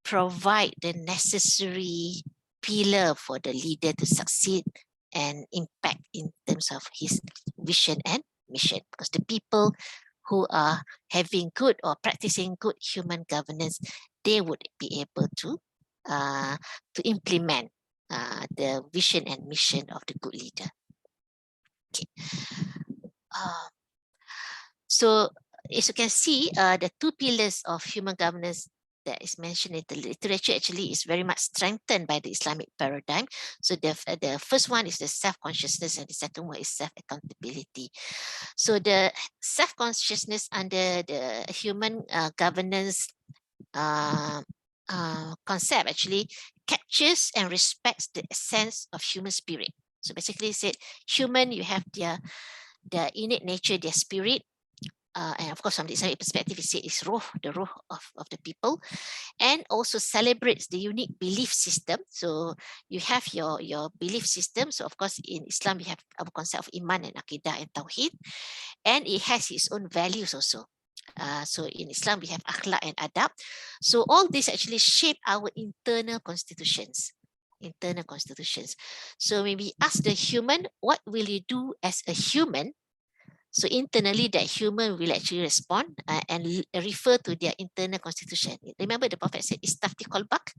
provide the necessary pillar for the leader to succeed and impact in terms of his vision and mission. Because the people who are having good or practicing good human governance, they would be able to implement the vision and mission of the good leader. Okay. So as you can see, the two pillars of human governance that is mentioned in the literature actually is very much strengthened by the Islamic paradigm. So the first one is the self-consciousness, and the second one is self-accountability. So the self-consciousness under the human governance concept actually captures and respects the essence of human spirit. So basically it said, human, you have their innate nature, their spirit, and of course from the Islamic perspective, it says it's ruh, the ruh of the people, and also celebrates the unique belief system. So you have your belief system. So of course in Islam we have our concept of iman and aqidah and tawhid, and it has its own values also. So in Islam we have akhlaq and adab. So all this actually shape our internal constitutions. So when we ask the human, what will you do as a human? So internally, that human will actually respond and refer to their internal constitution. Remember the Prophet said, "Istafti qalbak."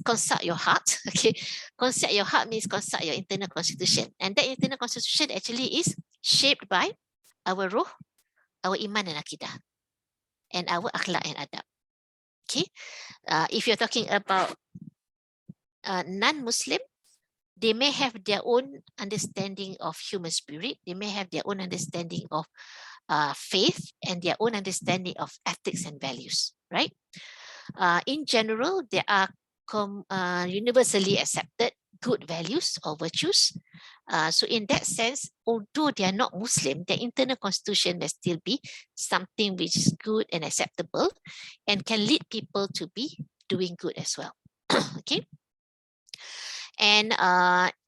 Consult your heart. Okay, consult your heart means consult your internal constitution, and that internal constitution actually is shaped by our ruh, our iman and akidah, and our akhlaq and adab. Okay, if you're talking about non-Muslim, they may have their own understanding of human spirit. They may have their own understanding of faith and their own understanding of ethics and values, right? In general, there are universally accepted good values or virtues. So in that sense, although they are not Muslim, their internal constitution may still be something which is good and acceptable and can lead people to be doing good as well. Okay. And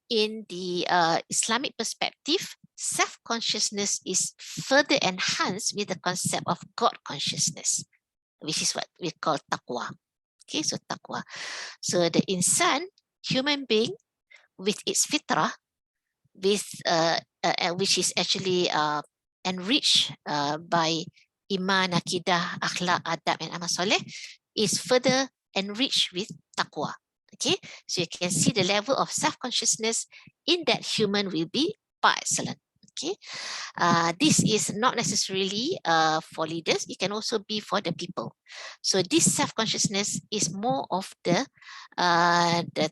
in the Islamic perspective, self-consciousness is further enhanced with the concept of God consciousness, which is what we call taqwa. Okay, so taqwa. So the insan, human being, with its fitrah, with which is actually enriched by iman, akidah, akhlaq, adab, and amal soleh, is further enriched with taqwa. Okay, so you can see the level of self-consciousness in that human will be par excellent. Okay, this is not necessarily for leaders, it can also be for the people. So this self-consciousness is more of the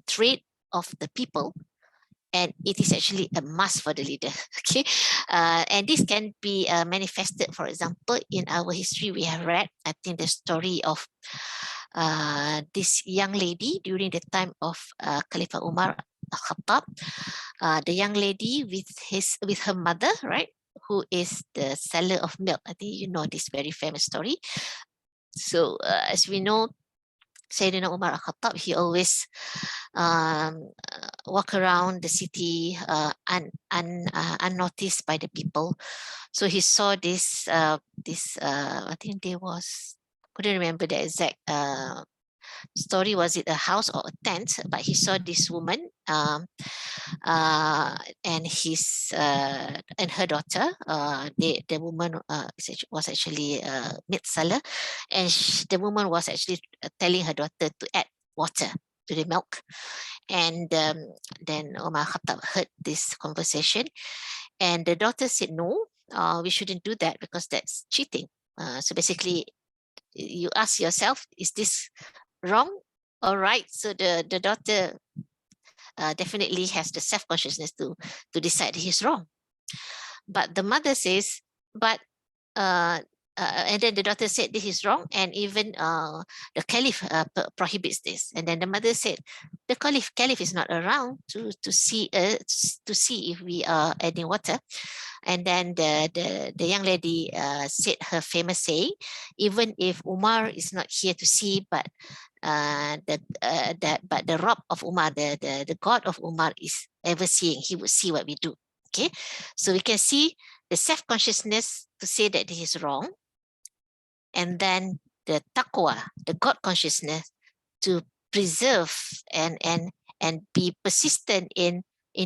trait of the people, and it is actually a must for the leader. Okay, and this can be manifested, for example, in our history. We have read, I think, the story of this young lady during the time of Khalifah Umar al-Khattab, the young lady with her mother, right, who is the seller of milk. I think you know this very famous story. So as we know, Sayyidina Umar al-Khattab, he always walk around the city unnoticed by the people. So he saw this, I think there was, couldn't remember the exact story, was it a house or a tent, but he saw this woman and his and her daughter. The woman was actually a milk seller, and the woman was actually telling her daughter to add water to the milk. And then Umar Khattab heard this conversation, and the daughter said, "No, we shouldn't do that because that's cheating." So basically, you ask yourself, is this wrong or right? So the daughter definitely has the self-consciousness to decide he's wrong. But the mother says, but and then the daughter said this is wrong, and even the caliph prohibits this. And then the mother said, the caliph is not around to see if we are adding water. And then the young lady said her famous saying, even if Umar is not here to see, but the Rabb of Umar, the God of Umar is ever seeing, he would see what we do. Okay, so we can see the self-consciousness to say that this is wrong, and then the taqwa, the God consciousness, to preserve and be persistent in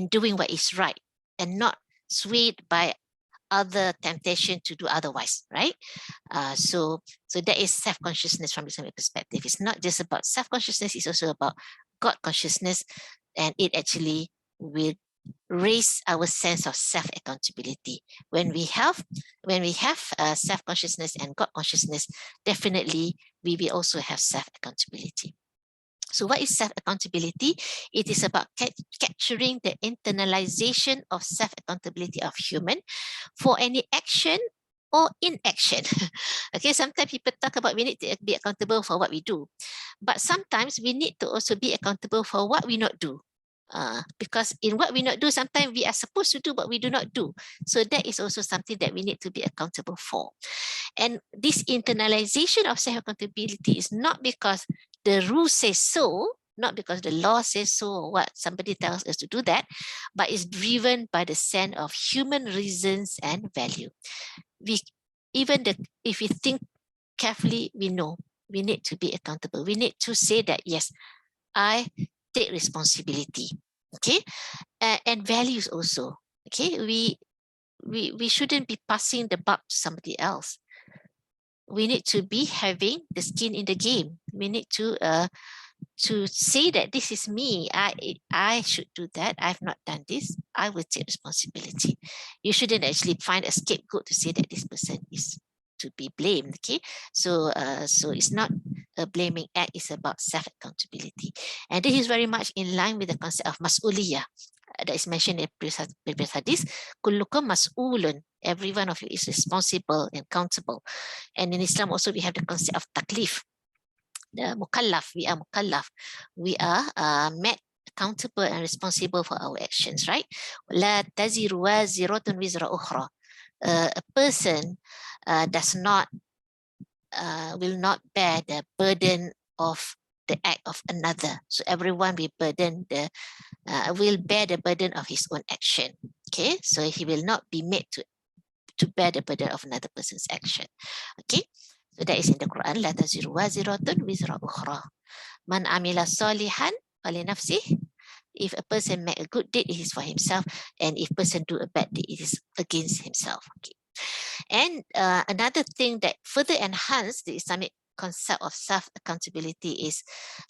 doing what is right and not swayed by other temptation to do otherwise, right? So that is self-consciousness from the Islamic perspective. It's not just about self-consciousness, it's also about God consciousness, and it actually will raise our sense of self-accountability. When we have self-consciousness and God consciousness, definitely we will also have self-accountability. So what is self-accountability? It is about capturing the internalization of self-accountability of human for any action or inaction. Okay, sometimes people talk about we need to be accountable for what we do, but sometimes we need to also be accountable for what we not do. Because in what we not do, sometimes we are supposed to do, but we do not do. So that is also something that we need to be accountable for. And this internalization of self-accountability is not because the rule says so, not because the law says so or what somebody tells us to do that, but it's driven by the sense of human reasons and value. If we think carefully, we know we need to be accountable. We need to say that, yes, I take responsibility, okay, and values also, okay. We shouldn't be passing the buck to somebody else. We need to be having the skin in the game. We need to say that this is me. I should do that. I've not done this. I will take responsibility. You shouldn't actually find a scapegoat to say that this person is to be blamed. Okay, so it's not a blaming act. It's about self-accountability, and this is very much in line with the concept of mas'uliyah that is mentioned in previous hadith. Kullukum mas'ulun. Every one of you is responsible and accountable. And in Islam also we have the concept of taklif. The mukallaf, we are mukallaf. We are made accountable and responsible for our actions, right? La taziru waziratun wizra ukhra. A person will not bear the burden of the act of another. So everyone will bear the burden of his own action. Okay, so he will not be made to bear the burden of another person's action. Okay, so that is in the Quran. La taziru waziratun wizra ukhra. Man amila salihan falinafsih. If a person make a good deed, it is for himself, and if person do a bad deed, it is against himself. Okay. And another thing that further enhance the Islamic concept of self-accountability is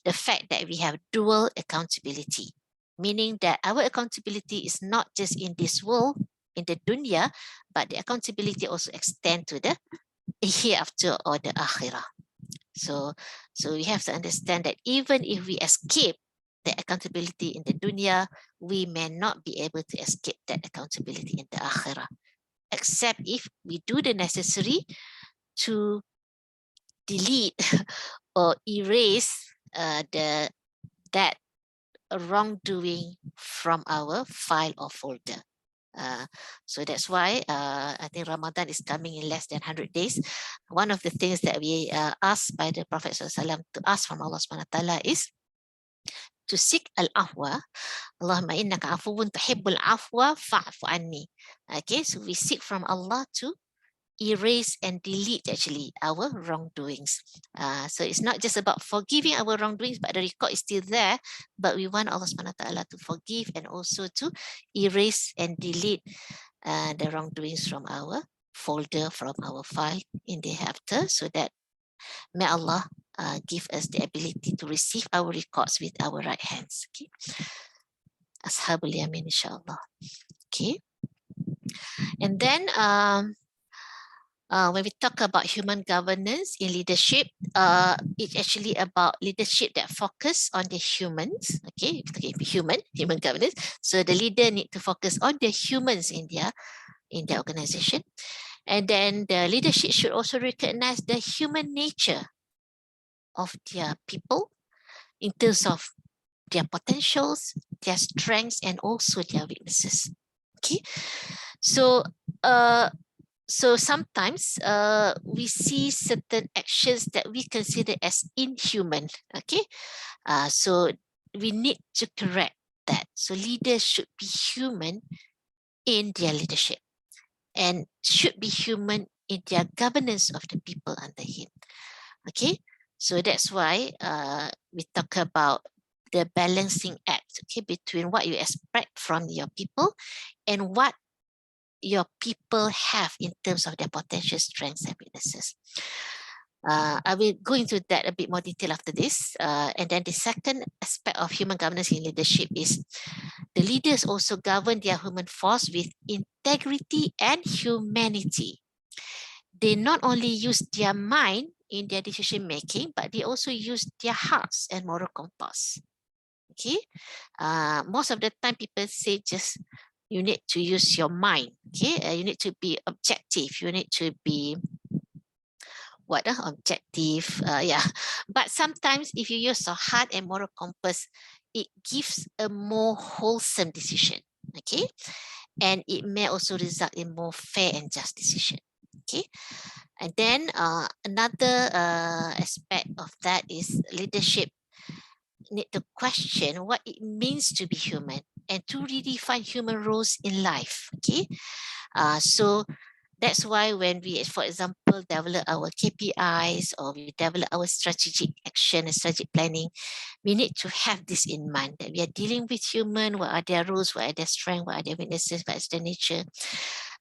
the fact that we have dual accountability, meaning that our accountability is not just in this world, in the dunya, but the accountability also extend to the hereafter or the akhirah. So we have to understand that even if we escape the accountability in the dunya, we may not be able to escape that accountability in the akhirah, except if we do the necessary to delete or erase that wrongdoing from our file or folder. So that's why I think Ramadan is coming in less than 100 days. One of the things that we asked by the Prophet ﷺ to ask from Allah SWT is to seek al-afwa. Allahumma innaka afuwun tuhibbul afwa fa'fu anni. Okay, so we seek from Allah to erase and delete actually our wrongdoings. So it's not just about forgiving our wrongdoings, but the record is still there. But we want Allah SWT to forgive and also to erase and delete the wrongdoings from our folder, from our file in the hereafter, so that may Allah give us the ability to receive our records with our right hands. Okay. Ashabul Yamin, inshallah. Okay. And then when we talk about human governance in leadership, it's actually about leadership that focus on the humans. Okay, human governance. So the leader need to focus on the humans in their organization. And then the leadership should also recognize the human nature of their people in terms of their potentials, their strengths, and also their weaknesses. Okay, so sometimes we see certain actions that we consider as inhuman. Okay, so we need to correct that. So leaders should be human in their leadership and should be human in their governance of the people under him. Okay, so that's why we talk about the balancing act, okay, between what you expect from your people and what your people have in terms of their potential strengths and weaknesses. I will go into that a bit more detail after this. And then the second aspect of human governance in leadership is the leaders also govern their human force with integrity and humanity. They not only use their mind in their decision making, but they also use their hearts and moral compass. Okay, most of the time people say just you need to use your mind. Okay, you need to be objective. You need to be objective. Yeah, but sometimes if you use your heart and moral compass, it gives a more wholesome decision. Okay, and it may also result in more fair and just decision. Okay, and then another aspect of that is leadership need to question what it means to be human and to redefine human roles in life. Okay, so that's why when we, for example, develop our KPIs or we develop our strategic action and strategic planning, we need to have this in mind that we are dealing with human, what are their roles, what are their strengths, what are their weaknesses, what is their nature.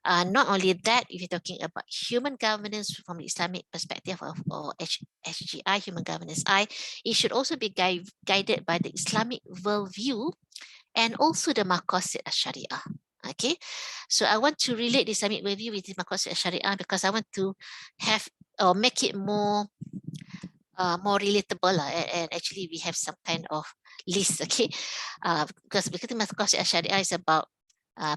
Not only that, if you're talking about human governance from the Islamic perspective or HGI, human governance it should also be guided by the Islamic worldview and also the maqasid al-Sharia. Okay, so I want to relate the Islamic worldview with the maqasid al-Sharia because I want to have or make it more relatable, and actually we have some kind of list. Okay, because the maqasid al-Sharia is about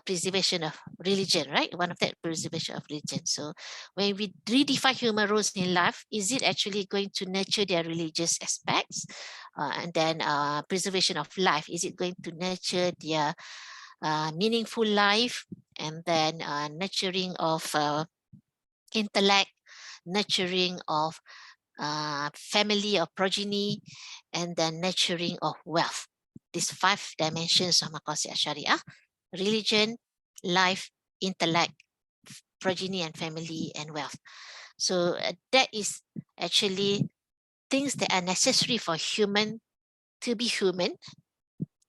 preservation of religion, right? One of that, preservation of religion. So when we redefine human roles in life, is it actually going to nurture their religious aspects? And then preservation of life, is it going to nurture their meaningful life? And then nurturing of intellect, nurturing of family or progeny, and then nurturing of wealth. These 5 dimensions of maqasid al-Sharia: religion, life, intellect, progeny and family, and wealth. So that is actually things that are necessary for human to be human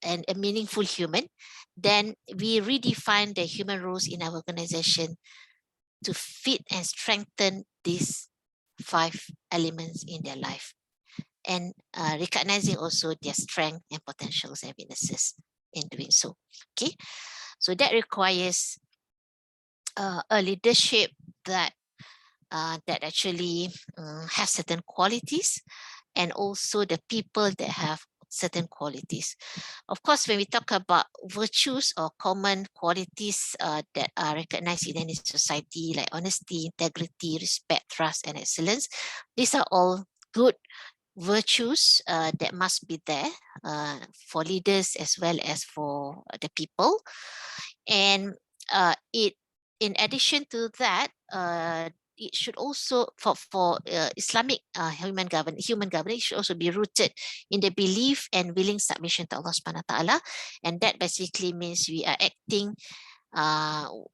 and a meaningful human. Then we redefine the human roles in our organization to fit and strengthen these 5 elements in their life, and recognizing also their strength and potentials and weaknesses in doing so. Okay, so that requires a leadership that actually has certain qualities, and also the people that have certain qualities. Of course, when we talk about virtues or common qualities that are recognized in any society, like honesty, integrity, respect, trust, and excellence, these are all good virtues that must be there for leaders as well as for the people. And in addition to that, it should also for Islamic human governance should also be rooted in the belief and willing submission to Allah Subhanahu wa Taala, and that basically means we are acting or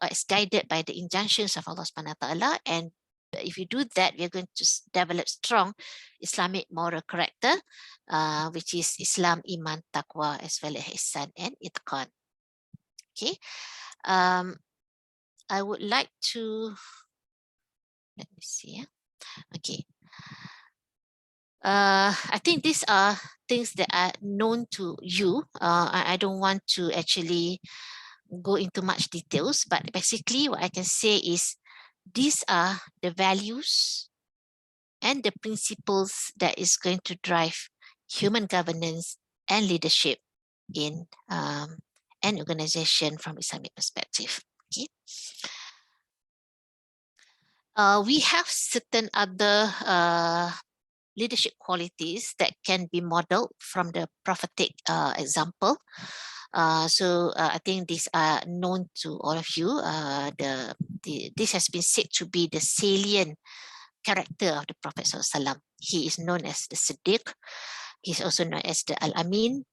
as guided by the injunctions of Allah Subhanahu wa Taala. And if you do that, we are going to develop strong Islamic moral character, which is Islam, Iman, Taqwa, as well as Ihsan and Itqan. Okay, I would like to, let me see. Okay, I think these are things that are known to you. I don't want to actually go into much details, but basically what I can say is these are the values and the principles that is going to drive human governance and leadership in an organization from Islamic perspective. Okay. We have certain other leadership qualities that can be modeled from the prophetic example. So I think these are known to all of you. This has been said to be the salient character of the Prophet ﷺ. He is known as the Siddiq. He's also known as the Al-Amin,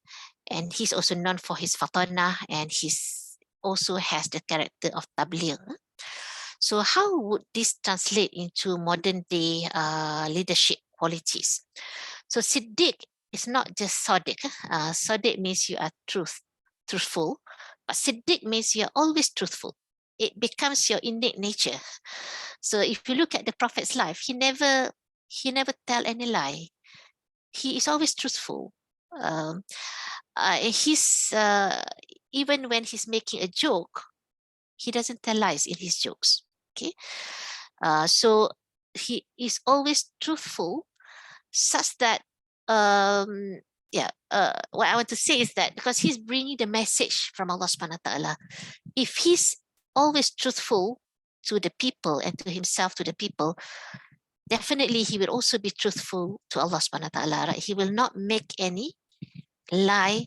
and he's also known for his fatana, and he's also has the character of Tabligh. So how would this translate into modern day leadership qualities? So Siddiq is not just Sadiq. Sadiq means you are truthful, but Siddiq means you are always truthful. It becomes your innate nature. So if you look at the Prophet's life, he never tell any lie. He is always truthful. Even when he's making a joke, he doesn't tell lies in his jokes. Okay, so he is always truthful, such that what I want to say is that because he's bringing the message from Allah Subhanahu wa Taala, if he's always truthful to the people and to himself, to the people, definitely he will also be truthful to Allah Subhanahu wa Taala. Right? He will not make any lie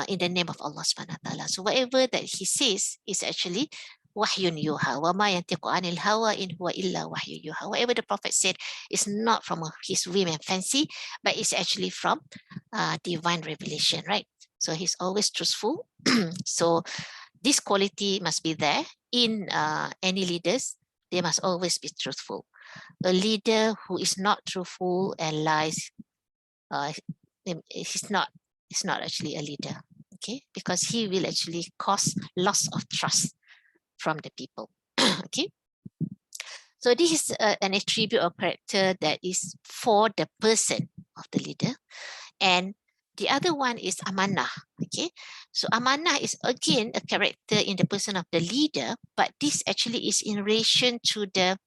in the name of Allah subhanahu wa ta'ala. So whatever that he says is actually wahyun yuha. Wa ma yantiqu anil hawa in huwa illa wahyu yuha. Whatever the Prophet said is not from his whim and fancy, but it's actually from divine revelation, right? So he's always truthful. So this quality must be there in any leaders. They must always be truthful. A leader who is not truthful and lies, he's not actually a leader, okay? Because he will actually cause loss of trust from the people, okay? So this is an attribute or character that is for the person of the leader. And the other one is amanah, okay? So amanah is again a character in the person of the leader, but this actually is in relation to the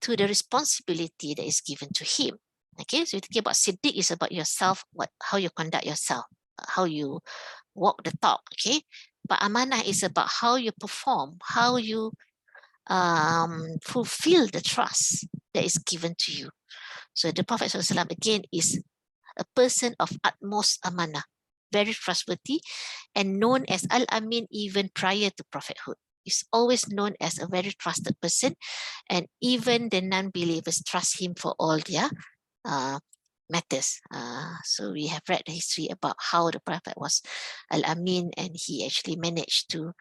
responsibility that is given to him. Okay, so thinking about Siddiq is about yourself, how you conduct yourself, how you walk the talk. Okay, but amanah is about how you perform, how you fulfill the trust that is given to you. So the Prophet ﷺ again is a person of utmost amanah, very trustworthy, and known as Al-Amin even prior to prophethood. Is always known as a very trusted person, and even the non-believers trust him for all their matters. So we have read the history about how the Prophet was Al-Amin, and he actually managed to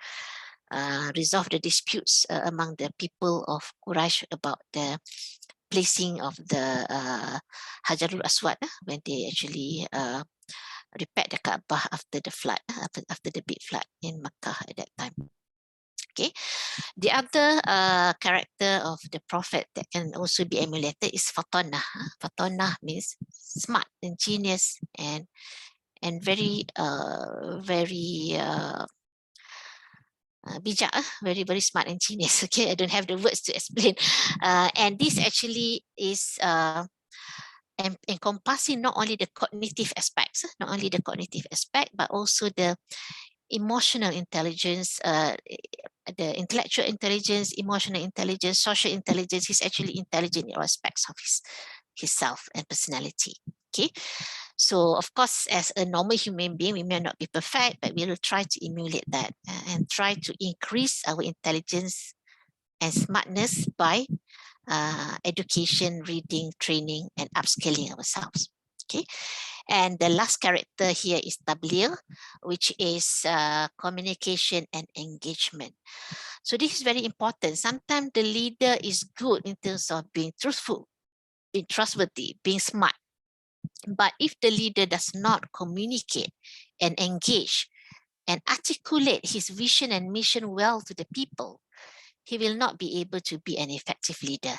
resolve the disputes among the people of Quraysh about the placing of the Hajarul Aswad when they actually repaired the Kaabah after the flood, after the big flood in Makkah at that time. Okay, the other character of the Prophet that can also be emulated is Fatanah. Fatanah means smart and genius and very bijak, very smart and genius. Okay, I don't have the words to explain. And this actually is encompassing not only the cognitive aspects, but also the emotional intelligence, the intellectual intelligence, emotional intelligence, social intelligence. He's actually intelligent in all aspects of his self and personality. Okay, so of course, as a normal human being, we may not be perfect, but we will try to emulate that and try to increase our intelligence and smartness by education, reading, training, and upscaling ourselves. Okay, and the last character here is tabligh, which is communication and engagement. So this is very important. Sometimes the leader is good in terms of being truthful, being trustworthy, being smart. But if the leader does not communicate and engage and articulate his vision and mission well to the people, he will not be able to be an effective leader.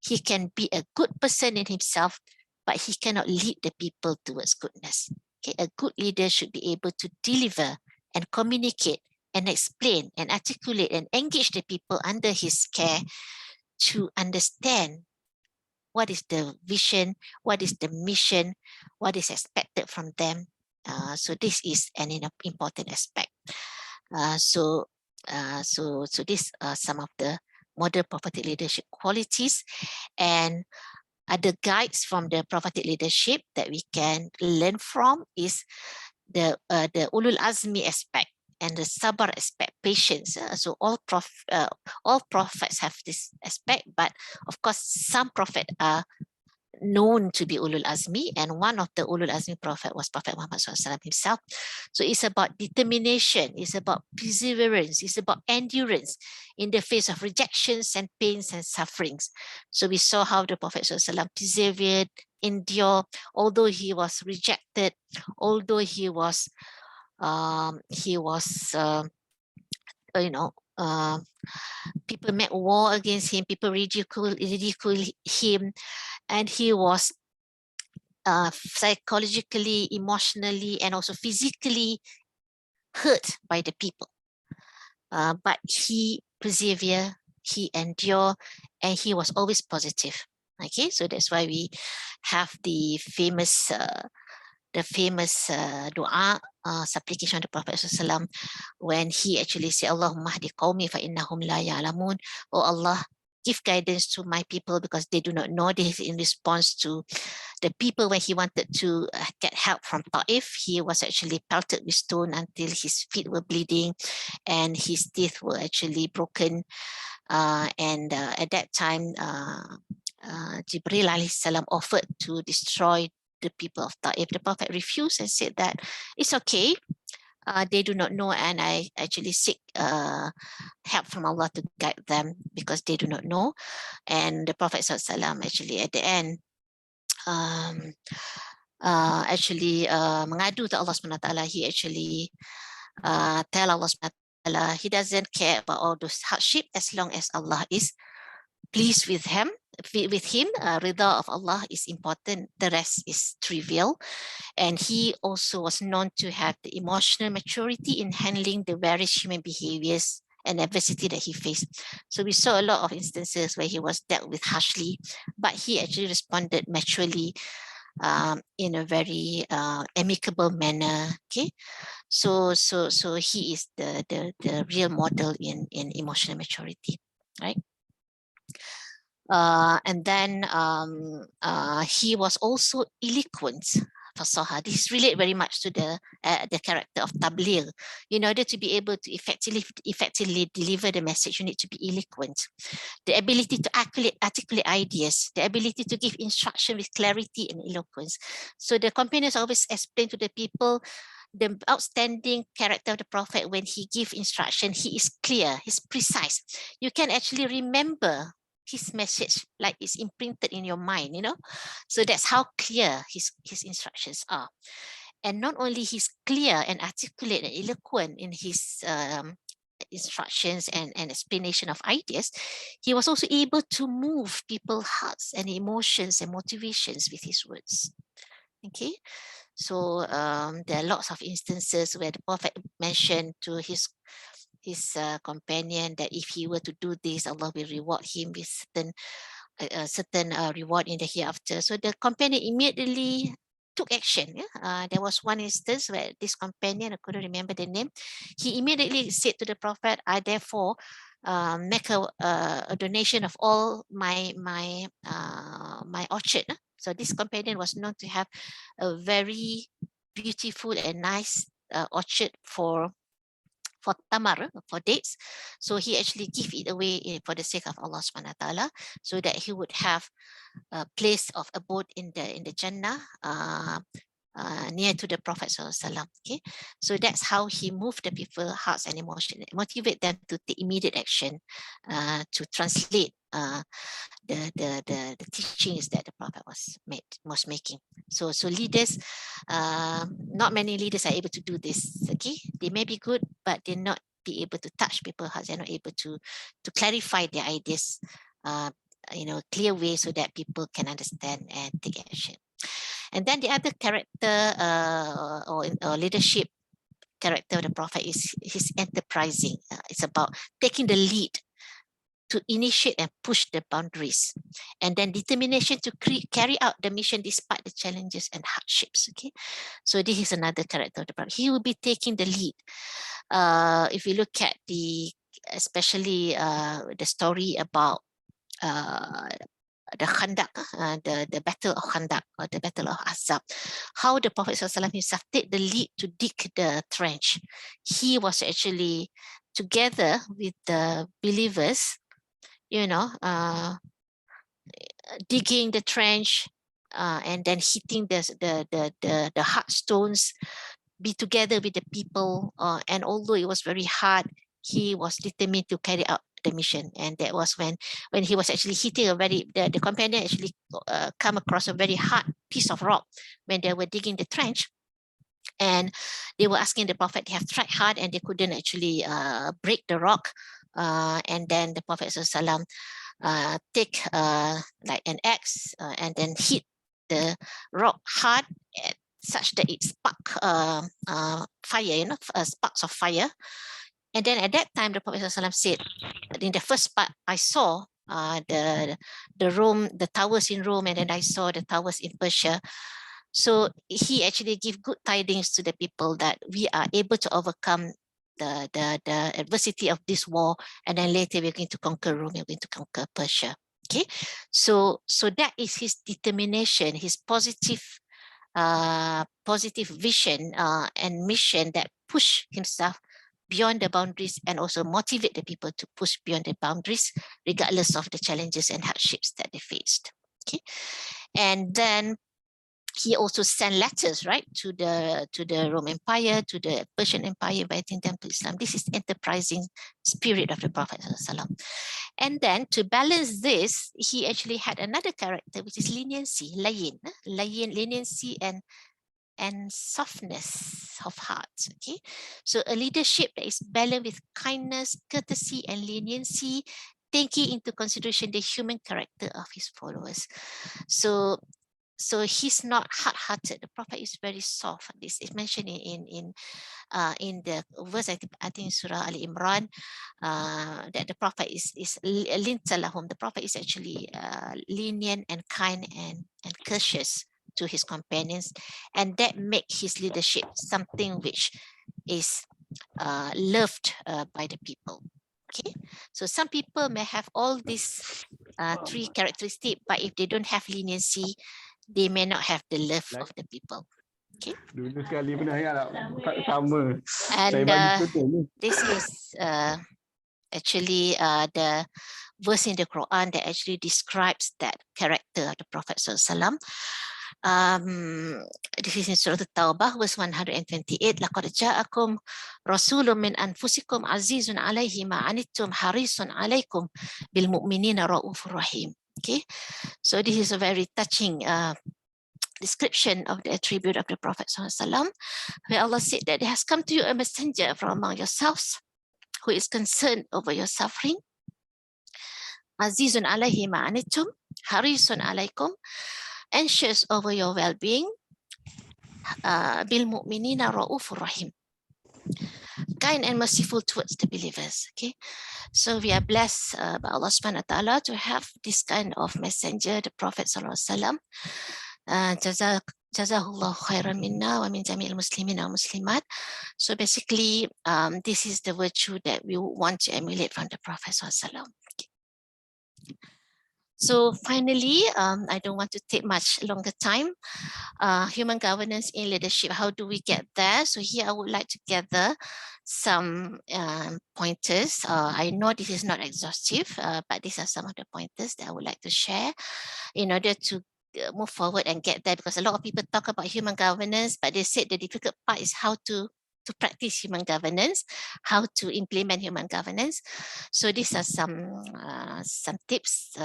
He can be a good person in himself, but he cannot lead the people towards goodness. Okay, a good leader should be able to deliver and communicate and explain and articulate and engage the people under his care to understand what is the vision, what is the mission, what is expected from them. So this is an important aspect. So these are some of the model prophetic leadership qualities, and other guides from the prophetic leadership that we can learn from is the ulul azmi aspect and the sabar aspect, patience. So all prophets have this aspect, but of course some prophets are known to be ulul azmi, and one of the ulul azmi prophet was Prophet Muhammad SAW himself. So it's about determination, it's about perseverance, it's about endurance in the face of rejections and pains and sufferings. So we saw how the Prophet SAW persevered, endured, although he was rejected, although he was people made war against him, people ridiculed him, and he was psychologically, emotionally, and also physically hurt by the people. But he persevered, he endured, and he was always positive. Okay, so that's why we have the famous dua, supplication of the Prophet ﷺ, when he actually said, Allahumma hdi qawmi fa innahum la ya'lamun. Oh Allah, give guidance to my people because they do not know. This is in response to the people, when he wanted to get help from Ta'if, he was actually pelted with stone until his feet were bleeding and his teeth were actually broken. And at that time, Jibril alayhi salam offered to destroy the people of Ta'if. The Prophet refused and said that it's okay. They do not know, and I actually seek help from Allah to guide them because they do not know. And the Prophet ﷺ actually at the end mengadu to Allah SWT. He actually tell Allah SWT he doesn't care about all those hardship as long as Allah is pleased with him. Rida of Allah is important, the rest is trivial. And he also was known to have the emotional maturity in handling the various human behaviors and adversity that he faced. So we saw a lot of instances where he was dealt with harshly, but he actually responded maturely in a very amicable manner. Okay, so he is the real model in emotional maturity, right? And then he was also eloquent. Fasaha. This relates very much to the character of tabligh. In order to be able to effectively deliver the message, you need to be eloquent. The ability to articulate ideas, the ability to give instruction with clarity and eloquence. So the companions always explain to the people the outstanding character of the Prophet. When he gives instruction, he is clear, he's precise. You can actually remember his message like it's imprinted in your mind, you know. So that's how clear his instructions are. And not only he's clear and articulate and eloquent in his instructions and explanation of ideas, he was also able to move people's hearts and emotions and motivations with his words. Okay, so there are lots of instances where the Prophet mentioned to his companion that if he were to do this, Allah will reward him with certain reward in the hereafter. So the companion immediately took action. Yeah? There was one instance where this companion, I couldn't remember the name, he immediately said to the Prophet, I therefore make a donation of all my orchard. So this companion was known to have a very beautiful and nice orchard for tamar, for dates. So he actually give it away for the sake of Allah subhanahu wa ta'ala, so that he would have a place of abode in the Jannah near to the Prophet sallallahu. Okay, so that's how he moved the people's hearts and emotions, motivate them to take immediate action to translate the teachings that the Prophet was making. So leaders, not many leaders are able to do this. Okay, they may be good, but they're not be able to touch people's hearts. They're not able to clarify their ideas, clear way so that people can understand and take action. And then the other character or leadership character of the Prophet is his enterprising. It's about taking the lead to initiate and push the boundaries, and then determination to carry out the mission despite the challenges and hardships. Okay, so this is another character of the Prophet. He will be taking the lead. If you look at especially the story about the Khandaq, the battle of Khandaq or the battle of Azab, how the Prophet ﷺ himself take the lead to dig the trench. He was actually together with the believers, digging the trench and then hitting the hard stones, be together with the people, and although it was very hard, he was determined to carry out the mission. And that was when he was actually hitting the companion actually come across a very hard piece of rock when they were digging the trench, and they were asking the Prophet, they have tried hard and they couldn't actually break the rock, and then the Prophet ﷺ take like an axe and then hit the rock hard such that it spark fire, sparks of fire. And then at that time, the Prophet ﷺ said, in the first part, I saw the towers in Rome, and then I saw the towers in Persia. So he actually gave good tidings to the people that we are able to overcome the adversity of this war, and then later we're going to conquer Rome, we're going to conquer Persia. Okay, so that is his determination, his positive vision and mission that push himself beyond the boundaries and also motivate the people to push beyond the boundaries regardless of the challenges and hardships that they faced. Okay, and then he also sent letters, right, to the Roman Empire, to the Persian Empire, inviting them to Islam. This is enterprising spirit of the Prophet ﷺ. And then to balance this, he actually had another character, which is leniency, leniency and softness of heart. Okay, so a leadership that is balanced with kindness, courtesy, and leniency, taking into consideration the human character of his followers. So he's not hard-hearted. The Prophet is very soft. This is mentioned in the verse, I think Surah Al Imran, that the Prophet is lintalahum. The Prophet is actually lenient and kind and courteous to his companions, and that make his leadership something which is loved by the people. Okay, so some people may have all these three characteristics, but if they don't have leniency, they may not have the love of the people. Okay. And this is actually the verse in the Quran that actually describes that character of the Prophet ﷺ. This is in Surah At-Tawbah, verse 128. لَقَدْ جَاءَكُمْ رَسُولٌ مِّنْ أَنفُسِكُمْ عَزِيزٌ عَلَيْهِ مَا عَنِتُّمْ حَرِيصٌ عَلَيْكُمْ بِالْمُؤْمِنِينَ رَءُوفٌ رَحِيمٌ. Okay, so this is a very touching description of the attribute of the Prophet ﷺ, where Allah said that there has come to you a messenger from among yourselves who is concerned over your suffering. Azizun alayhi ma'anitum, harisun alaykum, anxious over your well-being. Bil mu'minina ra'ufur rahim, kind and merciful towards the believers. Okay, so we are blessed by Allah subhanahu wa ta'ala to have this kind of messenger, the Prophet ﷺ. Jazahullah khairan minna wa min jamil muslimin wa muslimat. So basically, this is the virtue that we want to emulate from the Prophet ﷺ. So finally, I don't want to take much longer time. Human governance in leadership, how do we get there? So here I would like to gather some pointers. I know this is not exhaustive, but these are some of the pointers that I would like to share in order to move forward and get there, because a lot of people talk about human governance, but they said the difficult part is how to practice human governance, how to implement human governance. So these are some tips.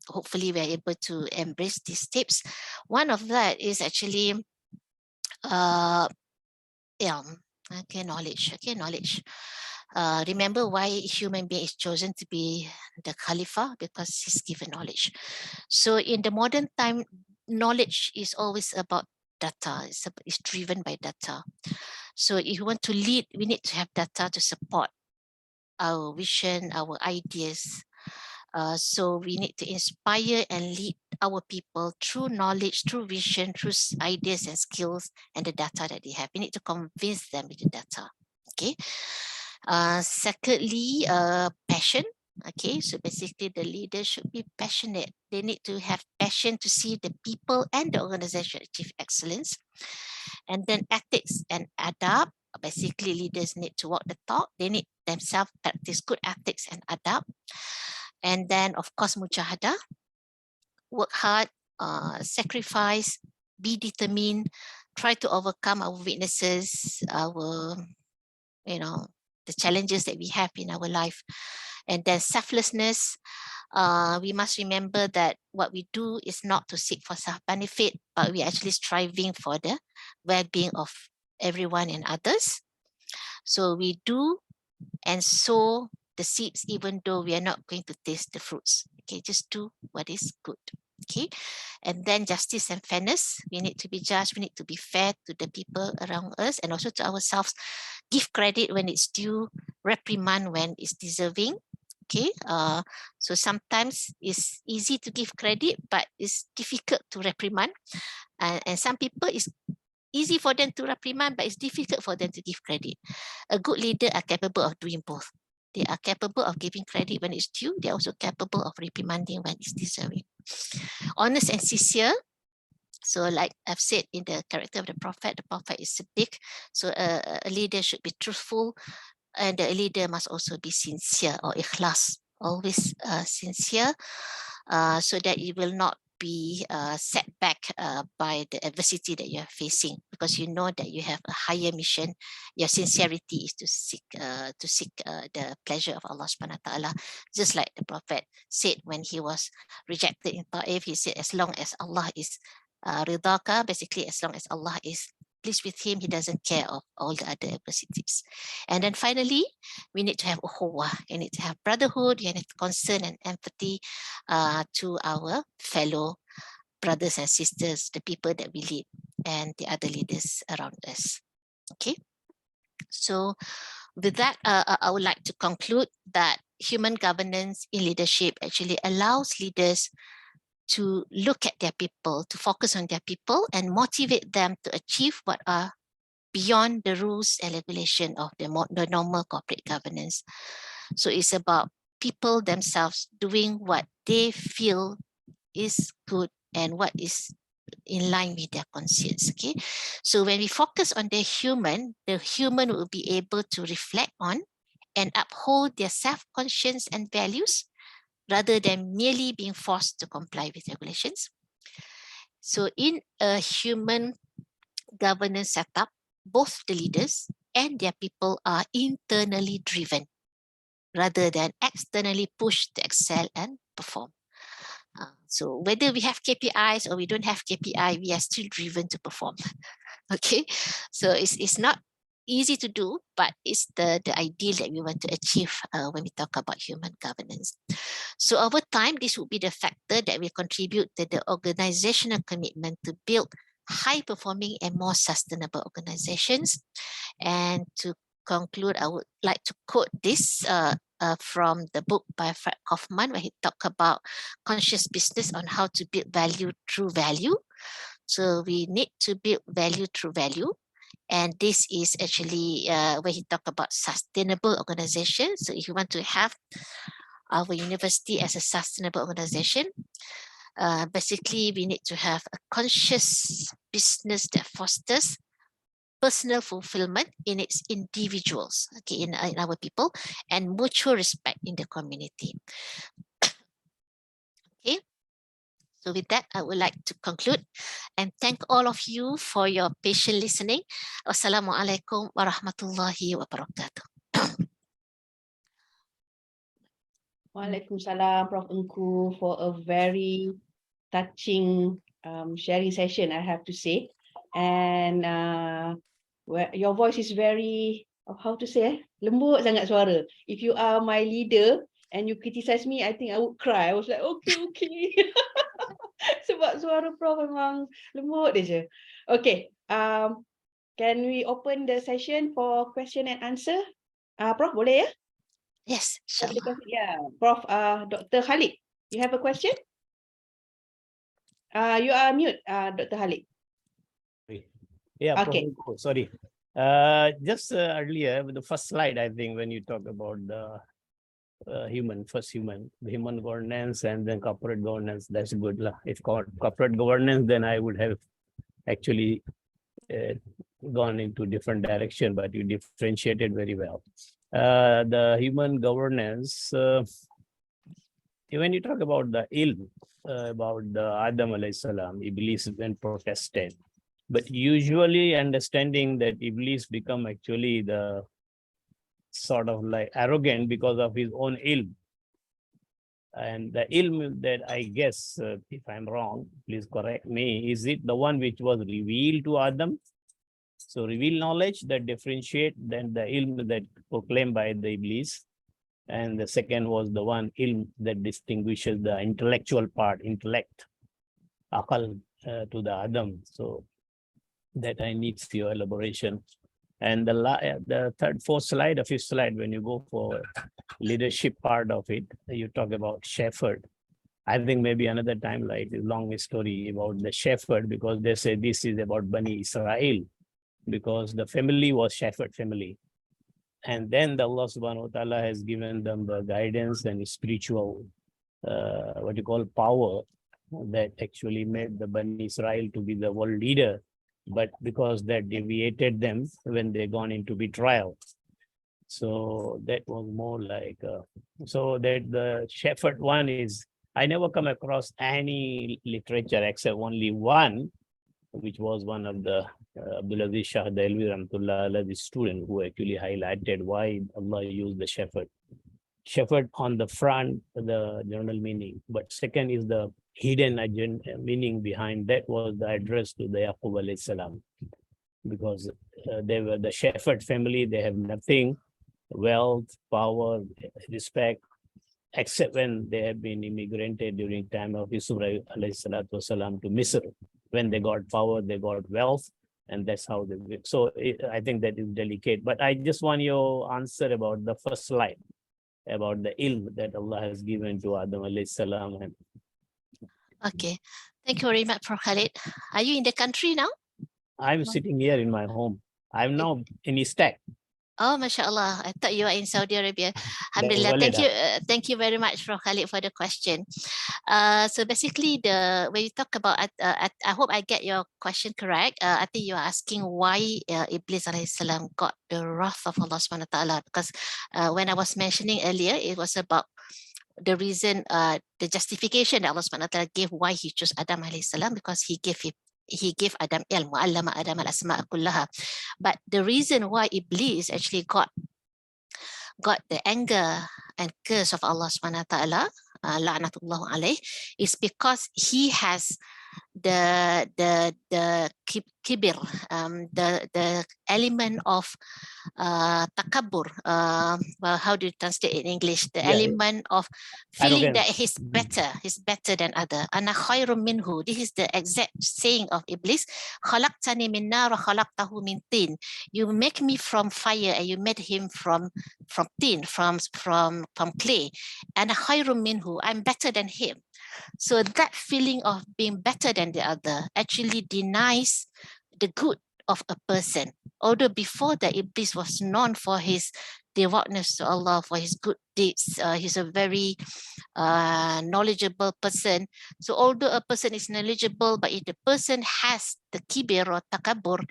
Hopefully we're able to embrace these tips. One of that is actually knowledge. Remember why human being is chosen to be the Khalifa, because he's given knowledge. So in the modern time, knowledge is always about data. It's driven by data. So if you want to lead, we need to have data to support our vision, our ideas. So we need to inspire and lead our people through knowledge, through vision, through ideas and skills and the data that they have. We need to convince them with the data. Okay. Secondly, passion. Okay, so basically the leader should be passionate. They need to have passion to see the people and the organization achieve excellence. And then ethics and adab. Basically, leaders need to walk the talk. They need themselves practice good ethics and adab. And then, of course, mujahadah. Work hard, sacrifice, be determined, try to overcome our weaknesses, our, the challenges that we have in our life. And then selflessness. We must remember that what we do is not to seek for self-benefit, but we're actually striving for the well-being of everyone and others. So we do and sow the seeds even though we are not going to taste the fruits. Okay, just do what is good. Okay, and then justice and fairness. We need to be just, we need to be fair to the people around us and also to ourselves. Give credit when it's due, reprimand when it's deserving. Okay, so sometimes it's easy to give credit, but it's difficult to reprimand. And some people, it's easy for them to reprimand, but it's difficult for them to give credit. A good leader are capable of doing both. They are capable of giving credit when it's due. They're also capable of reprimanding when it's deserving. Honest and sincere. So like I've said in the character of the Prophet is Siddiq. So a leader should be truthful, and the leader must also be sincere or ikhlas, always sincere, so that you will not be set back by the adversity that you are facing, because you know that you have a higher mission. Your sincerity is to seek the pleasure of Allah subhanahu wa ta'ala, just like the Prophet said when he was rejected in Ta'if. He said, as long as Allah is ridaka, basically as long as Allah is pleased with him, he doesn't care of all the other adversities. And then finally, we need to have ukhuwah. You need to have brotherhood. You need concern and empathy to our fellow brothers and sisters, the people that we lead, and the other leaders around us. Okay. So with that, I would like to conclude that human governance in leadership actually allows leaders to look at their people, to focus on their people and motivate them to achieve what are beyond the rules and regulation of the normal corporate governance. So it's about people themselves doing what they feel is good and what is in line with their conscience. Okay, so when we focus on the human will be able to reflect on and uphold their self-conscience and values, rather than merely being forced to comply with regulations. So in a human governance setup, both the leaders and their people are internally driven, rather than externally pushed to excel and perform. So whether we have KPIs or we don't have KPI, we are still driven to perform. Okay, so it's not easy to do, but it's the ideal that we want to achieve when we talk about human governance. So over time, this will be the factor that will contribute to the organizational commitment to build high-performing and more sustainable organizations. And to conclude, I would like to quote this from the book by Fred Kaufman, where he talked about conscious business on how to build value through value. So we need to build value through value. And this is actually where he talked about sustainable organization. So if you want to have our university as a sustainable organization, basically we need to have a conscious business that fosters personal fulfillment in its individuals, okay, in our people, and mutual respect in the community. Okay. So with that, I would like to conclude and thank all of you for your patient listening. Wassalamualaikum warahmatullahi wabarakatuh. Waalaikumsalam, Prof. Engku, for a very touching sharing session, I have to say. And your voice is very, how to say, lembut sangat suara. If you are my leader and you criticize me, I think I would cry. I was like, okay. Sebab suara Prof memang lembut je. Okay, can we open the session for question and answer? Prof, boleh ya? Yes, insyaAllah. Yeah, Prof. Dr. Khalid, you have a question? You are mute, Dr. Khalid. Yeah, Okay. Sorry. Just earlier, with the first slide, I think, when you talk about the human governance and then corporate governance, that's good. If corporate governance, then I would have actually gone into different direction, but you differentiated very well. The human governance, when you talk about the ilm, about the Adam alayhi salam, Iblis went protested. But usually understanding that Iblis become actually the sort of like arrogant because of his own ilm. And the ilm that I guess, if I'm wrong, please correct me, is it the one which was revealed to Adam? So revealed knowledge that differentiate then the ilm that proclaimed by the Iblis. And the second was the one ilm that distinguishes the intellectual part, intellect, akal to the Adam. So that I need your elaboration. And the third, fourth slide, the fifth slide, when you go for leadership part of it, you talk about shepherd. I think maybe another time, like a long story about the shepherd, because they say this is about Bani Israel, because the family was shepherd family. And then the Allah subhanahu wa ta'ala has given them the guidance and spiritual, what you call power that actually made the Bani Israel to be the world leader. But because that deviated them when they gone into betrayal. So that was more like, so that the shepherd one is, I never come across any literature except only one, which was one of the Abdulaziz Shah Dailwi Rahmatullah, the student who actually highlighted why Allah used the shepherd. Shepherd on the front, the general meaning, but second is the hidden agenda, meaning behind that was the address to the Yaqub alayhi salam, because they were the shepherd family, they have nothing, wealth, power, respect, except when they have been immigrated during time of Yusuf alayhi salatu wasalam to Misr. When they got power, they got wealth, and that's how they did. So I think that is delicate. But I just want your answer about the first slide, about the ilm that Allah has given to Adam alayhi salam. Okay, thank you very much, Prof. Khalid. Are you in the country now? I'm sitting here in my home. I'm now in Istak. Oh, mashallah. I thought you were in Saudi Arabia. Alhamdulillah. Thank you very much, Prof. Khalid, for the question. So basically, when you talk about, I hope I get your question correct. I think you're asking why Iblis alayhi salam got the wrath of Allah subhanahu wa ta'ala. Because when I was mentioning earlier, it was about the reason, the justification that Allah subhanahu wa ta'ala gave why he chose Adam alayhi salam, because he gave Adam ilm, wa'allama Adam al-asma'a kullaha. But the reason why Iblis actually got the anger and curse of Allah subhanahu wa ta'ala, la'natullah alayh, is because he has the kibir, the element of takabbur. Well, how do you translate it in English? The element of feeling that he's better than other. Ana khairum minhu. This is the exact saying of Iblis. Khalaqtani min nar wa khalaqtahu min tin. You make me from fire and you made him from tin, from clay. Ana khairum minhu. I'm better than him. So that feeling of being better than the other actually denies the good of a person. Although before that, Iblis was known for his devoutness to Allah, for his good deeds. He's a very knowledgeable person. So although a person is knowledgeable, but if the person has the kibir or takabur,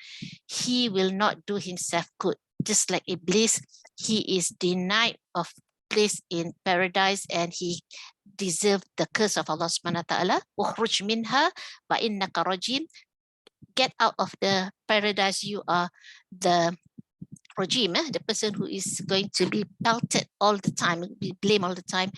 he will not do himself good. Just like Iblis, he is denied of place in paradise and he deserved the curse of Allah subhanahu wa ta'ala. Ukhruj minha wa innaka rajim. Get out of the paradise, you are the rajim, the person who is going to be pelted all the time, be blamed all the time,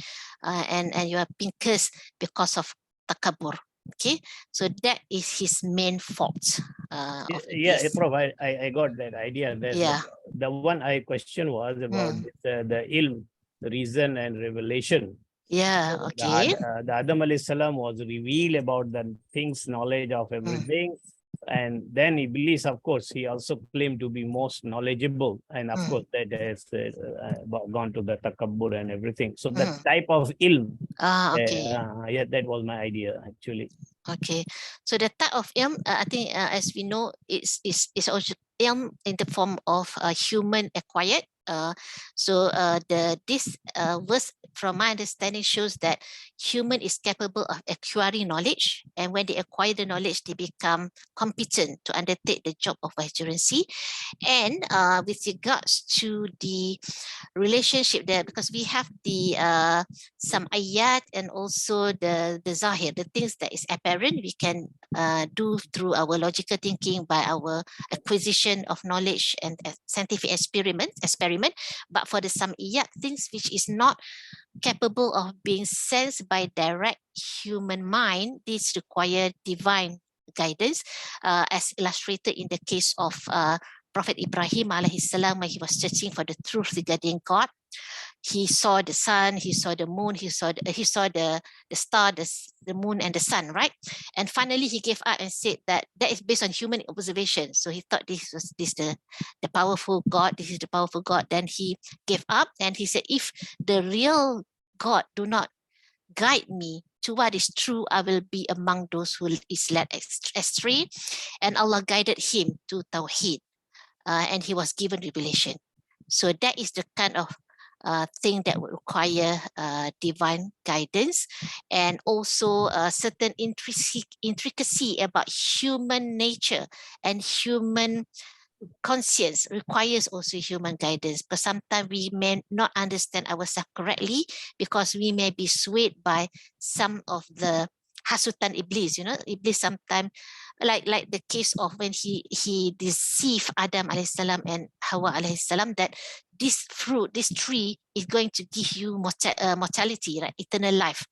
and you are being cursed because of takabur. Okay, so that is his main fault. Prof, I got that idea. The one I question was about the ilm, reason and revelation. Yeah, okay. The Adam alayhi salam was revealed about the things, knowledge of everything. And then Iblis, of course, he also claimed to be most knowledgeable. And of course, that has gone to the takabbur and everything. So that type of ilm, that was my idea, actually. Okay, so the type of ilm, I think, as we know, is also ilm in the form of human acquired. This verse, from my understanding, shows that human is capable of acquiring knowledge, and when they acquire the knowledge, they become competent to undertake the job of vicegerency. And with regards to the relationship there, because we have the some ayat and also the zahir, the things that is apparent, we can do through our logical thinking by our acquisition of knowledge and scientific experiment. But for the sam'iyat, things which is not capable of being sensed by direct human mind, these require divine guidance, as illustrated in the case of Prophet Ibrahim alayhi salam, when he was searching for the truth regarding God. He saw the sun, he saw the moon, he saw the star, the moon and the sun, right? And finally he gave up and said that is based on human observation. So he thought this is the powerful God, this is the powerful God. Then he gave up and he said, if the real God do not guide me to what is true, I will be among those who is led astray. And Allah guided him to Tawheed, and he was given revelation. So that is the kind of thing that would require divine guidance, and also certain intricacy about human nature and human conscience requires also human guidance, but sometimes we may not understand ourselves correctly because we may be swayed by some of the hasutan iblis. Iblis sometimes, like the case of when he deceived Adam alayhi salam and Hawa alayhi salam, that this fruit, this tree is going to give you mortality, right? Eternal life.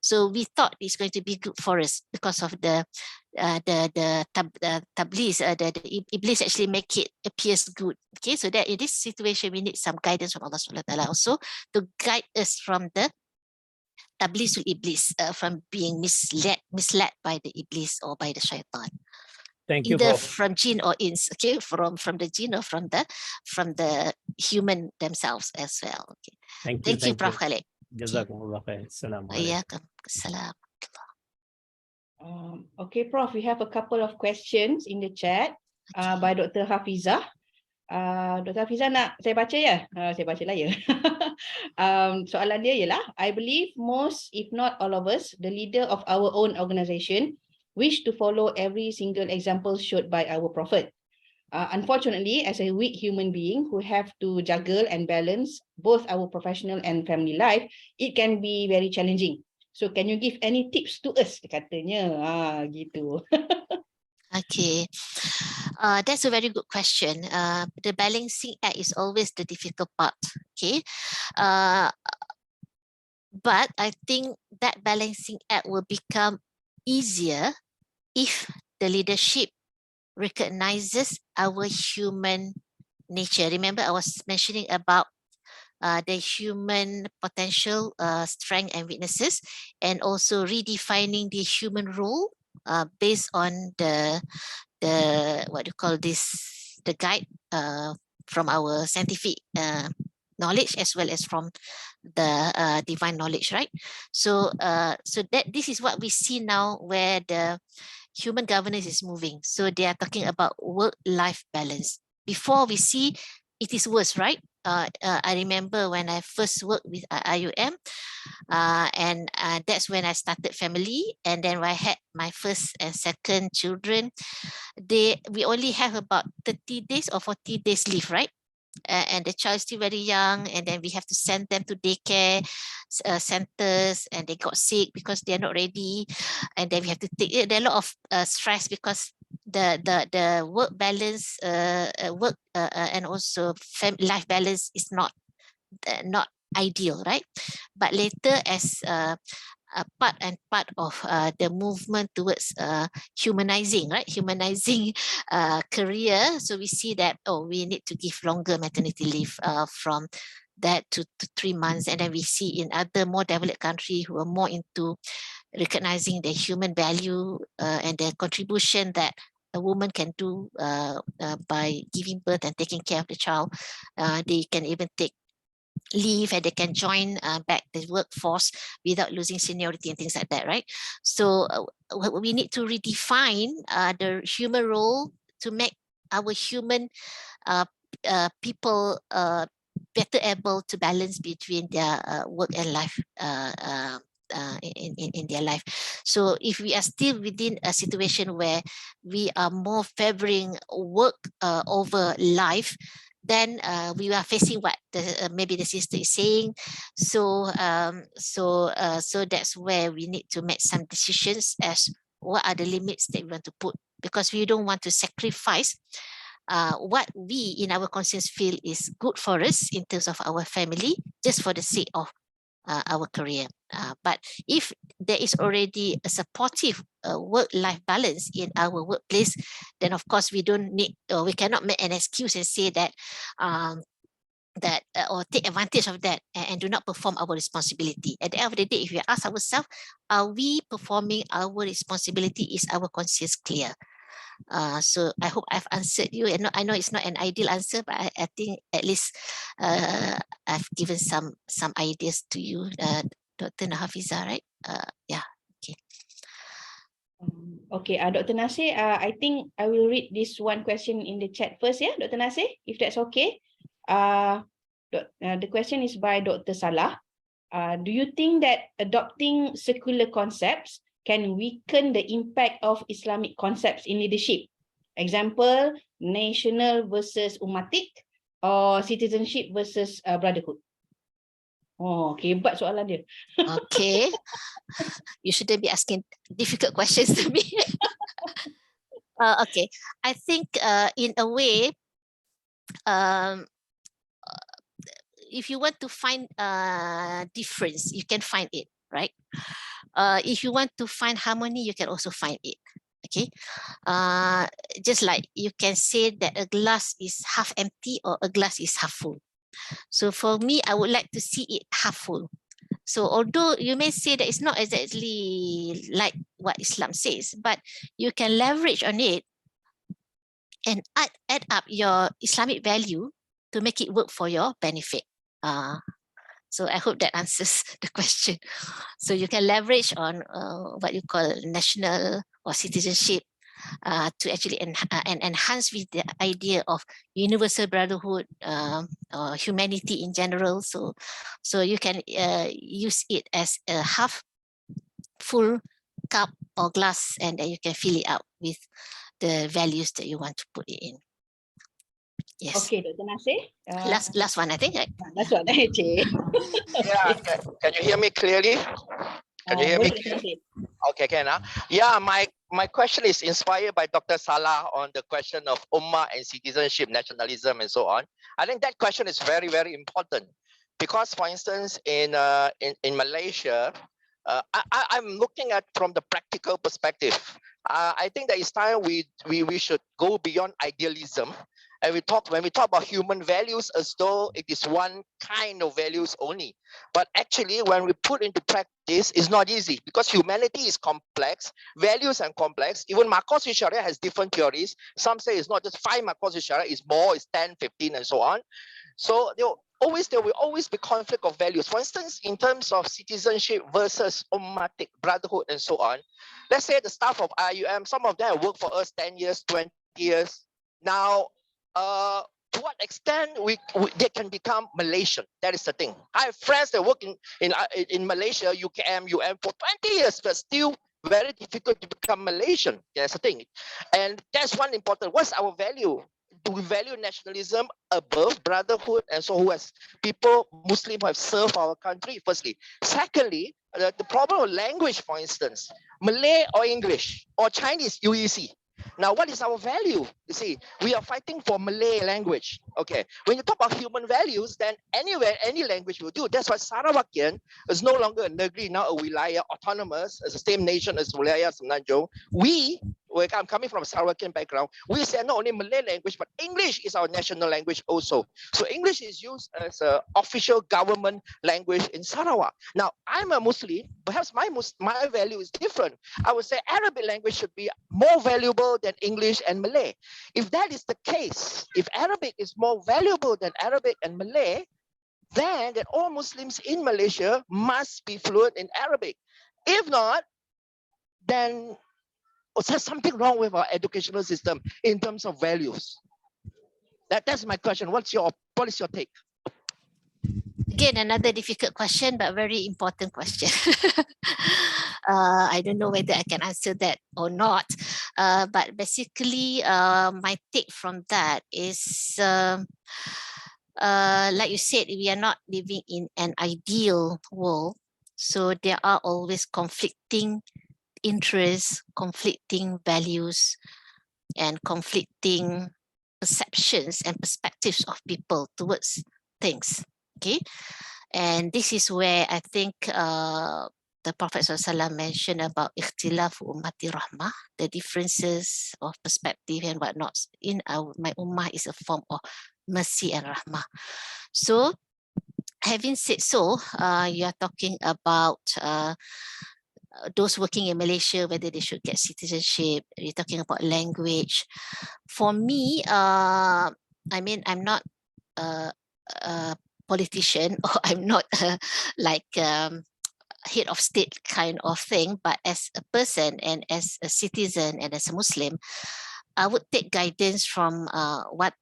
So we thought it's going to be good for us because of the tablis, the iblis actually make it appears good. Okay, so that in this situation we need some guidance from Allah Subhanahu wa Taala also to guide us from the tablisul iblis, from being misled by the iblis or by the shaitan. Thank you, Either Prof. from jinn or ins, okay, from the jinn or from the human themselves as well. Okay. Thank you, Prof. Khalid. Jazakumullah khair. Assalamualaikum. Waalaikumsalam. Okay, Prof, we have a couple of questions in the chat by Dr. Hafizah. Dr. Hafizah nak saya baca ya? Saya baca lah ya. Soalan dia ialah, I believe most, if not all of us, the leader of our own organisation, wish to follow every single example showed by our Prophet. Unfortunately, as a weak human being who have to juggle and balance both our professional and family life, it can be very challenging. So can you give any tips to us? Katanya, gitu. Okay, that's a very good question. The balancing act is always the difficult part. Okay, but I think that balancing act will become easier if the leadership recognizes our human nature. Remember, I was mentioning about the human potential, strength and weaknesses, and also redefining the human role based on the what you call this, the guide from our scientific knowledge as well as from the divine knowledge, right? So that this is what we see now, where the human governance is moving. So they are talking about work-life balance. Before we see it is worse, right? I remember when I first worked with IUM, and that's when I started family, and then when I had my first and second children, we only have about 30 days or 40 days leave, right? And the child is still very young, and then we have to send them to daycare centers, and they got sick because they're not ready, and then we have to take it. There are a lot of stress because the work balance, and also life balance is not ideal, right? But later, as part of the movement towards humanizing, right? Humanizing career. So we see that, we need to give longer maternity leave from that to 3 months. And then we see in other more developed countries who are more into recognizing the human value and the contribution that a woman can do by giving birth and taking care of the child. They can even take leave and they can join back the workforce without losing seniority and things like that, right? So we need to redefine the human role to make our human people better able to balance between their work and life in their life. So if we are still within a situation where we are more favoring work over life, then we are facing what maybe the sister is saying. So so that's where we need to make some decisions as what are the limits that we want to put, because we don't want to sacrifice what we in our conscience feel is good for us in terms of our family just for the sake of our career. But if there is already a supportive work-life balance in our workplace, then of course we don't need, or we cannot make an excuse and say that or take advantage of that and do not perform our responsibility. At the end of the day, if we ask ourselves, are we performing our responsibility? Is our conscience clear? So I hope I've answered you. And I know it's not an ideal answer, but I think at least I've given some ideas to you, Dr. Hafizah, right? Yeah. Okay. Okay, Dr. Nasir, I think I will read this one question in the chat first, yeah, Dr. Nasir, if that's okay. The question is by Dr. Salah. Do you think that adopting secular concepts can weaken the impact of Islamic concepts in leadership? Example, national versus ummatic, or citizenship versus brotherhood? Oh, hebat soalan dia. Okay. You shouldn't be asking difficult questions to me. Okay. I think in a way, if you want to find difference, you can find it, right? If you want to find harmony, you can also find it. Okay. Just like you can say that a glass is half empty or a glass is half full. So for me, I would like to see it half full. So although you may say that it's not exactly like what Islam says, but you can leverage on it and add up your Islamic value to make it work for your benefit. So I hope that answers the question. So you can leverage on what you call national or citizenship to actually enhance with the idea of universal brotherhood or humanity in general. So you can use it as a half full cup or glass, and then you can fill it up with the values that you want to put it in. Yes. Okay, Dr. Nasir. Last one, I think. Right? Last one, Cik. Yeah, can you hear me clearly? Can you hear me? Boleh, Dr. Nasir. Okay, can I? Yeah, my question is inspired by Dr. Salah on the question of ummah and citizenship, nationalism, and so on. I think that question is very, very important because, for instance, in Malaysia, I'm looking at from the practical perspective. I think that it's time we should go beyond idealism. And when we talk about human values as though it is one kind of values only. But actually, when we put into practice, it's not easy because humanity is complex, values are complex. Even Marcos Sharia has different theories. Some say it's not just 5 Marcos Sharia, it's more, it's 10, 15, and so on. So there will always be conflict of values. For instance, in terms of citizenship versus ummatic brotherhood and so on. Let's say the staff of IUM, some of them have worked for us 10 years, 20 years. Now, to what extent they can become Malaysian? That is the thing. I have friends that work in Malaysia, UKM, UM for 20 years, but still very difficult to become Malaysian. That's the thing. And that's one important. What's our value? Do we value nationalism above brotherhood? And so who has people, Muslim who have served our country, firstly. Secondly, the problem of language, for instance, Malay or English or Chinese, UEC. Now, what is our value? You see, we are fighting for Malay language. Okay, when you talk about human values, then anywhere, any language will do. That's why Sarawakian is no longer a negeri, now a wilayah, autonomous, as the same nation as Wilayah Semenanjung. I'm coming from a Sarawakian background. We say not only Malay language, but English is our national language also. So English is used as an official government language in Sarawak. Now, I'm a Muslim. Perhaps my value is different. I would say Arabic language should be more valuable than English and Malay. If that is the case, if Arabic is more valuable than Arabic and Malay, then that all Muslims in Malaysia must be fluent in Arabic. If not, then there's something wrong with our educational system in terms of values. That's my question. What is your take? Again, another difficult question, but very important question. I don't know whether I can answer that or not. But basically, my take from that is, like you said, we are not living in an ideal world. So there are always conflicting interests, conflicting values, and conflicting perceptions and perspectives of people towards things. Okay, and this is where I think the Prophet ﷺ mentioned about ikhtilaf ummati rahmah, the differences of perspective and whatnot in my ummah is a form of mercy and rahmah. So, having said so, you are talking about those working in Malaysia, whether they should get citizenship. We're talking about language. For me, I mean, I'm not a politician, or I'm not like head of state kind of thing, but as a person and as a citizen and as a Muslim, I would take guidance from what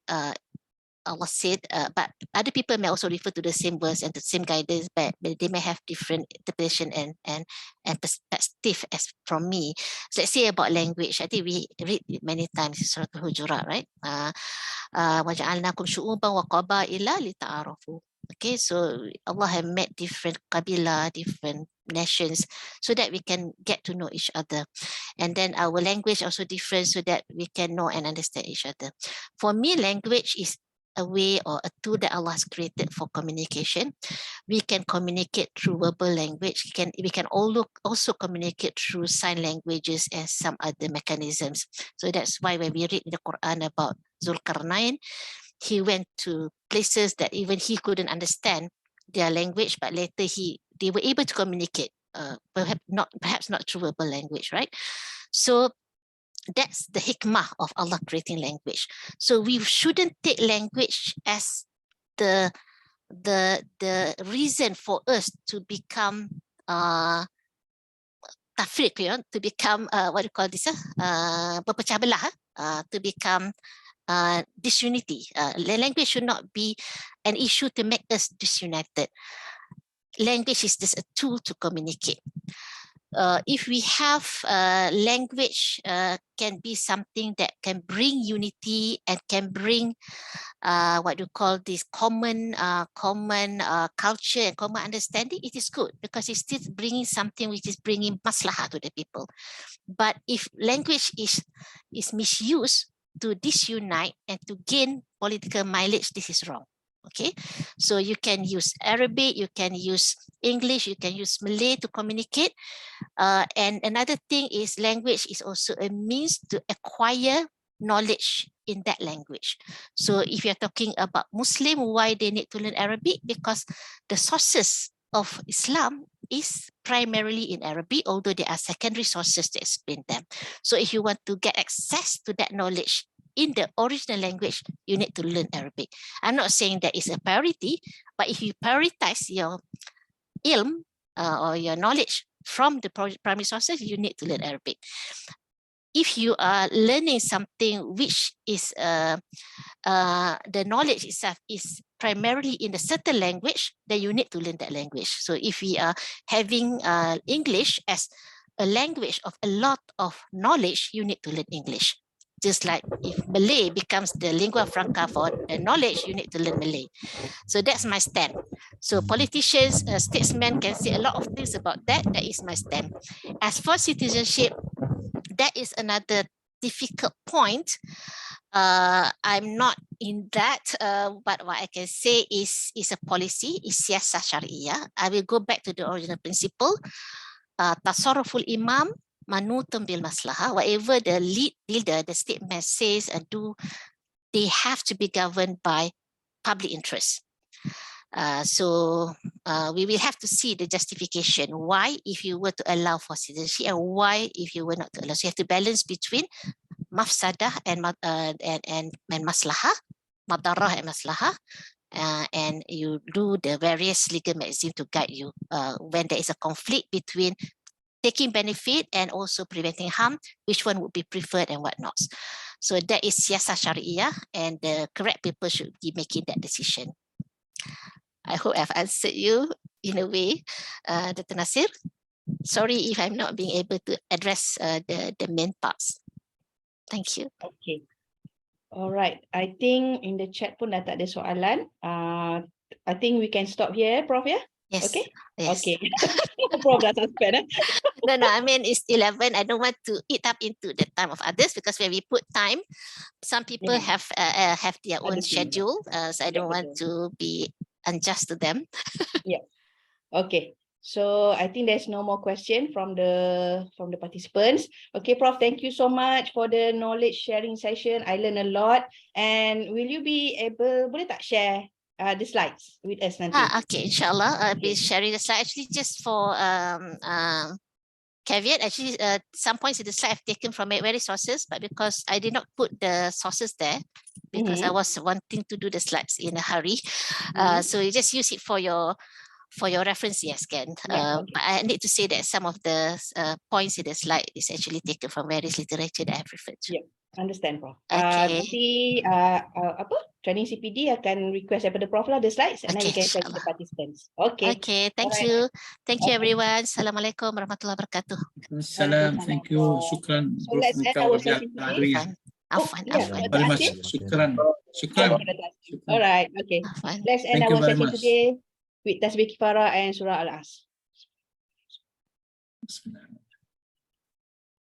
Allah said, but other people may also refer to the same verse and the same guidance, but they may have different interpretation and perspective as from me. So let's say about language, I think we read it many times in Surah Al-Hujurat, right? وَجَعَلْنَاكُمْ شُعُوبًا وَقَبَائِلَ لِتَعَارَفُوا. Okay, so Allah has made different qabila, different nations, so that we can get to know each other. And then our language also different, so that we can know and understand each other. For me, language is a way or a tool that Allah has created for communication. We can communicate through verbal language. We can also communicate through sign languages and some other mechanisms. So that's why when we read in the Quran about Zulkarnain, he went to places that even he couldn't understand their language, but later they were able to communicate, perhaps not through verbal language, right? So that's the hikmah of Allah creating language. So we shouldn't take language as the reason for us to become tafriq, to become what do you call this? Berpecah belah, to become disunity. Language should not be an issue to make us disunited. Language is just a tool to communicate. If we have language, can be something that can bring unity and can bring what do you call this common culture and common understanding, it is good, because it's still bringing something which is bringing maslahah to the people. But if language is misused to disunite and to gain political mileage, this is wrong. Okay, so you can use Arabic, you can use English, you can use Malay to communicate. And another thing is language is also a means to acquire knowledge in that language. So if you're talking about Muslim, why they need to learn Arabic? Because the sources of Islam is primarily in Arabic, although there are secondary sources to explain them. So if you want to get access to that knowledge in the original language, you need to learn Arabic. I'm not saying that is a priority, but if you prioritize your ilm or your knowledge from the primary sources, you need to learn Arabic. If you are learning something which is the knowledge itself is primarily in a certain language, then you need to learn that language. So if we are having English as a language of a lot of knowledge, you need to learn English. Just like if Malay becomes the lingua franca for the knowledge, you need to learn Malay. So that's my stand. So politicians, statesmen can say a lot of things about that. That is my stand. As for citizenship, that is another difficult point. I'm not in that, but what I can say is a policy, is siyasah syariah. I will go back to the original principle. Tasarruful imam manutun bil maslahah. Whatever the leader, the statement says and do, they have to be governed by public interest. So we will have to see the justification. Why, if you were to allow for citizenship, and why, if you were not to allow. So you have to balance between mafsadah and maslahah, madarah and maslahah, and you do the various legal mechanisms to guide you when there is a conflict between taking benefit and also preventing harm, which one would be preferred and what not. So that is siyasah syariah, and the correct people should be making that decision. I hope I've answered you in a way, Dr. Nasir. Sorry if I'm not being able to address the main parts. Thank you. Okay. All right. I think in the chat pun dah tak ada soalan. I think we can stop here, Prof. Yeah? Yes. Okay. Yes. Okay. Prof dah suspend. No, I mean, it's 11. I don't want to eat up into the time of others, because when we put time, some people have their own schedule. So I don't want to be unjust to them. Yeah. Okay. So I think there's no more question from the participants. Okay, Prof, thank you so much for the knowledge sharing session. I learned a lot. And will you be able, boleh tak share the slides with us nanti? Okay, inshallah, I'll be sharing the slide. Actually, just for caveat, actually, some points in the slide I've taken from various sources, but because I did not put the sources there, because I was wanting to do the slides in a hurry. So you just use it for your reference, yes, Ken. Yeah, But I need to say that some of the points in the slide is actually taken from various literature that I've referred to. Yeah. Understand, Prof. Okay. Nanti apa training CPD akan request daripada Prof lah the slides and then we Okay, can share to the insyaAllah. participants. Okay. Okay, thank Alright. you. Thank you Okay. everyone. Assalamualaikum warahmatullahi wabarakatuh. Salam, thank you, shukran, So Prof. let's end our session today. Adawiah. Afwan, yeah, afwan, Dr. Very much, Asif? shukran, shukran. Okay, Dr. Asif. Alright, okay. afwan. Let's end Thank you our very session much. today with Tasbih Kifarah and Surah Al-As. Bismillah.